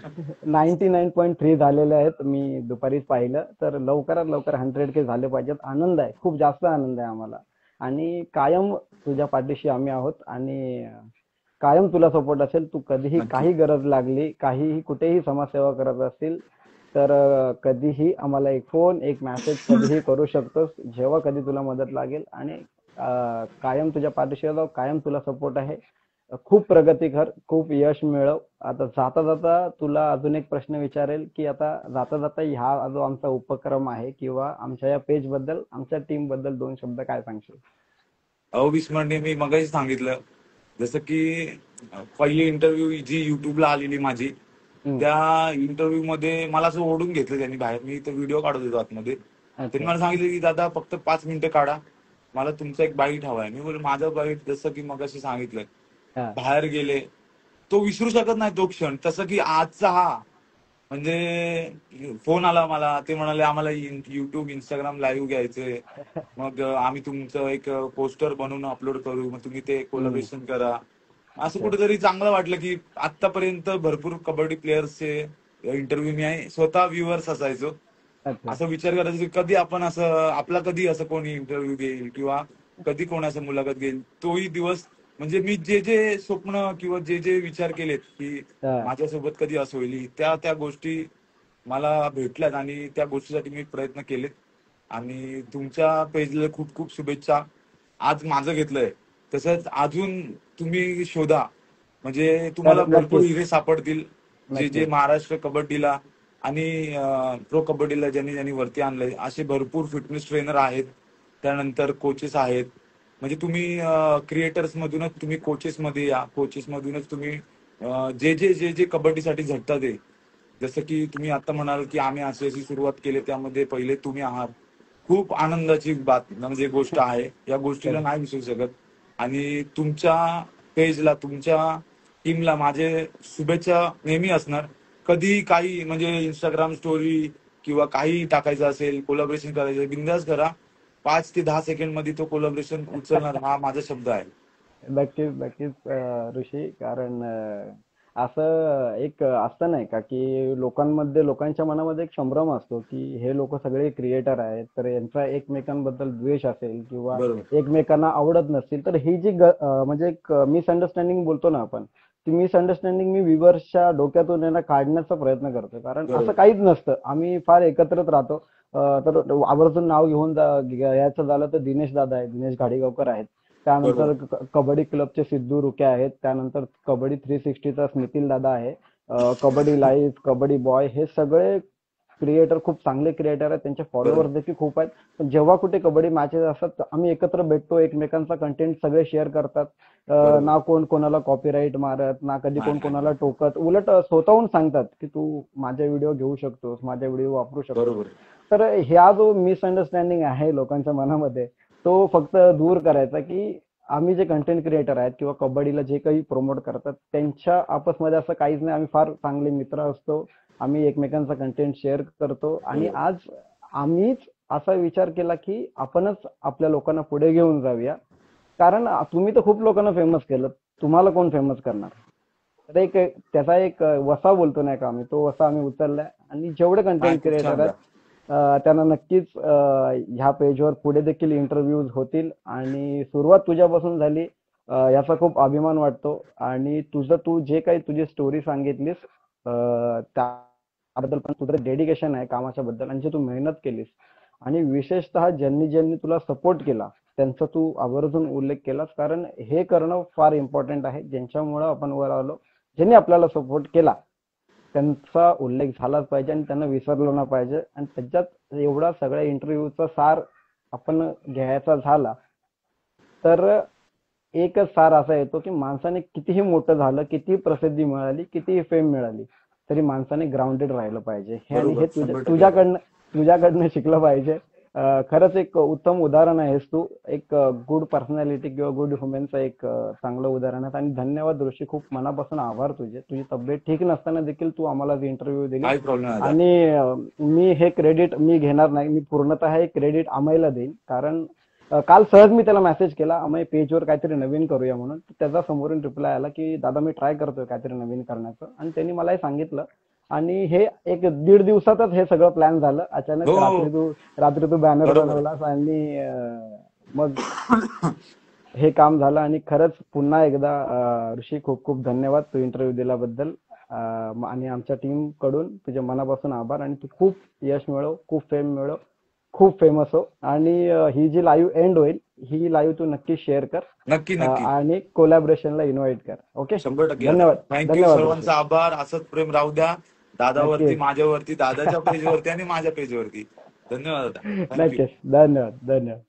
99.3 झालेले आहेत. मी दुपारीच पाहिलं. तर लवकरात लवकर 100K झाले पाहिजेत. आनंद आहे, खूप जास्त आनंद आहे आम्हाला. आणि कायम तुझ्या पाठीशी आम्ही आहोत आणि कायम तुला सपोर्ट असेल. तू कधीही नक्की. काही गरज लागली, काहीही कुठेही समाजसेवा करत असतील तर कधीही आम्हाला एक फोन, एक मेसेज कधीही करू शकतोस, जेव्हा कधी तुला मदत लागेल. आणि कायम तुझ्या पाठीशी राहू, कायम तुला सपोर्ट आहे. खूप प्रगती कर, खूप यश मिळव. आता जाता जाता तुला अजून एक प्रश्न विचारेल की आता जाता जाता हा जो आमचा उपक्रम आहे किंवा आमच्या या पेज बद्दल, आमच्या टीम बद्दल 2 शब्द काय सांगशील? अविस्मरणीय मी मगाशी सांगितलं. जसं की पहिली इंटरव्ह्यू जी युट्यूबला आलेली माझी, हम्म, त्या इंटरव्ह्यू मध्ये मला असं ओढून घेतलं त्यांनी बाहेर. मी तर व्हिडिओ काढत होतो आतमध्ये. त्यांनी अच्छा. मला सांगितलं की दादा फक्त 5 मिनिटं काढा, मला तुमचा एक बाईट हवाय. मी बोल माझं बाईट, जसं की मगाशी सांगितलं, हा, बाहेर गेले, तो विसरू शकत नाही तो क्षण. तसं की आजचा हा, म्हणजे फोन आला मला, ते म्हणाले आम्हाला युट्यूब इंस्टाग्राम लाईव्ह घ्यायचंय. मग आम्ही तुमचं एक पोस्टर बनवून अपलोड करू, मग तुम्ही ते हम्म, कोलॅबोरेशन करा. असं अच्छा कुठेतरी चांगलं वाटलं की आतापर्यंत भरपूर कबड्डी प्लेयर्सचे इंटरव्ह्यू मी आहे स्वतः व्ह्युअर्स असायचो. अच्छा. असं विचार करायचो की कधी आपण असं, आपला कधी असं कोणी इंटरव्ह्यू घेईल किंवा कधी कोणी असं मुलाखत घेईल. तोही दिवस, म्हणजे मी जे जे स्वप्न किंवा जे जे विचार केलेत की हा, माझ्यासोबत कधी असं होईल, त्या त्या गोष्टी मला भेटल्यात आणि त्या गोष्टीसाठी मी प्रयत्न केलेत. आणि तुमच्या पेजला खूप खूप शुभेच्छा. आज माझं घेतलंय, तसंच अजून तुम्ही शोधा. म्हणजे तर तुम्हाला भरपूर नक्कीच हिरे सापडतील, जे जे नक्कीच महाराष्ट्र कबड्डीला आणि प्रो कबड्डीला ज्यांनी ज्यांनी वरती आणलंय, असे भरपूर फिटनेस ट्रेनर आहेत. त्यानंतर कोचेस आहेत. म्हणजे तुम्ही क्रिएटर्स मधूनच तुम्ही कोचेस मध्ये या, कोचेस मधूनच तुम्ही जे कबड्डीसाठी झटतात ते, जसं की तुम्ही आता म्हणाल की आम्ही अशी अशी सुरुवात केली, त्यामध्ये पहिले तुम्ही आहात. खूप आनंदाची बात म्हणजे गोष्ट आहे, या गोष्टीला खरं. नाही विसरू शकत. आणि तुमच्या पेजला, तुमच्या टीमला माझे शुभेच्छा नेहमी असणार. कधी काही म्हणजे इंस्टाग्राम स्टोरी किंवा काही टाकायचं असेल, कोलॅबरेशन करायचं, बिंदास करा. 5 ते 10 सेकंड मध्ये तो कोलॅबरेशन उचलणार, हा माझा शब्द आहे. नक्कीच नक्कीच ऋषी, कारण असं एक असतं नाही का की लोकांमध्ये, लोकांच्या मनामध्ये एक संभ्रम असतो की हे लोक सगळे क्रिएटर आहेत, तर यांचा एकमेकांबद्दल द्वेष असेल किंवा बरोबर. एकमेकांना आवडत नसतील, तर ही जी म्हणजे एक मिसअंडरस्टँडिंग बोलतो ना आपण, ती मिसअंडरस्टँडिंग मी व्ह्युअर्सच्या डोक्यातून यांना काढण्याचा प्रयत्न करतो. कारण असं बरोबर. काहीच नसतं, आम्ही फार एकत्रच राहतो. तर आवर्जून नाव घेऊन घ्यायचं झालं तर दिनेश दादा आहे, दिनेश घाडीगावकर आहेत. त्यानंतर बरोबर. कबड्डी क्लबचे सिद्धू रुके आहेत. त्यानंतर कबड्डी 360चा स्निखिल दादा आहे. कबड्डी लाईव्ह, कबड्डी बॉय, हे सगळे क्रिएटर खूप चांगले क्रिएटर आहेत. त्यांचे बरोबर. फॉलोअर्स देखील खूप आहेत. पण जेव्हा कुठे कबड्डी मॅचेस असतात तर आम्ही एकत्र भेटतो, एकमेकांचा कंटेंट सगळे शेअर करतात. बरोबर. ना कोण कोणाला कॉपीराईट मारत, ना कधी नाही कोण नाही कोणाला नाही. टोकत, उलट स्वतःहून सांगतात की तू माझे व्हिडिओ घेऊ शकतोस, माझे व्हिडिओ वापरू शकतोस. बरोबर आहे. तर ह्या जो मिसअंडरस्टँडिंग आहे लोकांच्या मनामध्ये, तो फक्त दूर करायचा की आम्ही जे कंटेंट क्रिएटर आहेत किंवा कबड्डीला जे काही प्रमोट करतात त्यांच्या आपसमध्ये असं काहीच नाही. आम्ही फार चांगले मित्र असतो. आम्ही एकमेकांचा कंटेंट शेअर करतो आणि बरोबर. आज आम्हीच असा विचार केला की आपणच आपल्या लोकांना पुढे घेऊन जाऊया. कारण तुम्ही तर खूप लोकांना फेमस केलं, तुम्हाला कोण फेमस करणार? तर एक त्याचा एक वसा बोलतो नाही का आम्ही, तो वसा आम्ही उचललाय आणि जेवढे नाही, कंटेंट खूप क्रिएटर छान आहेत द्या. त्यांना नक्कीच ह्या पेजवर पुढे देखील इंटरव्ह्यूज होतील. आणि सुरुवात तुझ्यापासून झाली, याचा खूप अभिमान वाटतो. आणि तू जे काही तुझी स्टोरी सांगितलीस त्याबद्दल पण तुझं डेडिकेशन आहे कामाच्या बद्दल, आणि जे तू मेहनत केलीस, आणि विशेषतः ज्यांनी ज्यांनी तुला सपोर्ट केला त्यांचा तू आवर्जून उल्लेख केलास. कारण हे करणं फार इम्पॉर्टंट आहे. ज्यांच्यामुळं आपण वर आलो, ज्यांनी आपल्याला सपोर्ट केला त्यांचा उल्लेख झालाच पाहिजे आणि त्यांना विसरलं नाही पाहिजे. आणि त्याच्यात एवढा सगळ्या इंटरव्ह्यूचा सार आपण घ्यायचा झाला तर एकच सार असा येतो की माणसाने कितीही मोठं झालं, कितीही प्रसिद्धी मिळाली, कितीही फेम मिळाली, तरी माणसाने ग्राउंडेड राहिलं पाहिजे. हे आणि हे बरोबर. 100% बरोबर. तुझ्याकडनं शिकलं पाहिजे. खरंच एक उत्तम उदाहरण आहेस तू. एक गुड पर्सनॅलिटी किंवा गुड ह्युमनचं एक चांगलं उदाहरण आहे. आणि धन्यवाद ऋषी, खूप मनापासून आभार तुझे. तुझी तब्येत ठीक नसताना देखील तू आम्हाला इंटरव्ह्यू दिली. काही प्रॉब्लेम नाही दादा. आणि मी हे क्रेडिट मी घेणार नाही, मी पूर्णतः हे क्रेडिट अमयला देईन. कारण काल सहज मी त्याला मेसेज केला, अमय पेजवर काहीतरी नवीन करूया म्हणून. त्याचा समोरून रिप्लाय आला की दादा मी ट्राय करतोय काहीतरी नवीन करण्याचं, आणि त्यांनी मला हे सांगितलं. आणि हे एक दीड दिवसातच हे सगळं प्लॅन झालं. अचानक हो हो. रात्री तू बॅनर बरोबर आहे. बनवलास आणि मग हे काम झालं. आणि खरंच पुन्हा एकदा ऋषी खूप खूप धन्यवाद तू इंटरव्ह्यू दिल्याबद्दल. आणि आमच्या टीम कडून तुझ्या मनापासून आभार. आणि तू खूप यश मिळव, खूप फेम मिळव, खूप फेमस हो. आणि ही जी लाईव्ह एंड होईल, ही लाईव्ह तू नक्की शेअर कर नक्की नक्की. आणि कोलॅबरेशनला इन्व्हाइट कर. ओके. 100% दादा. धन्यवाद. थँक्यू. धन्यवाद ऋषी. सर्वांचा आभार. असंच प्रेम राहू द्या, दादावरती, नक्कीच. माझ्यावरती, दादाच्या पेजवरती आणि माझ्या पेजवरती. धन्यवाद दादा. थँक्यू. नक्कीच. धन्यवाद. धन्यवाद.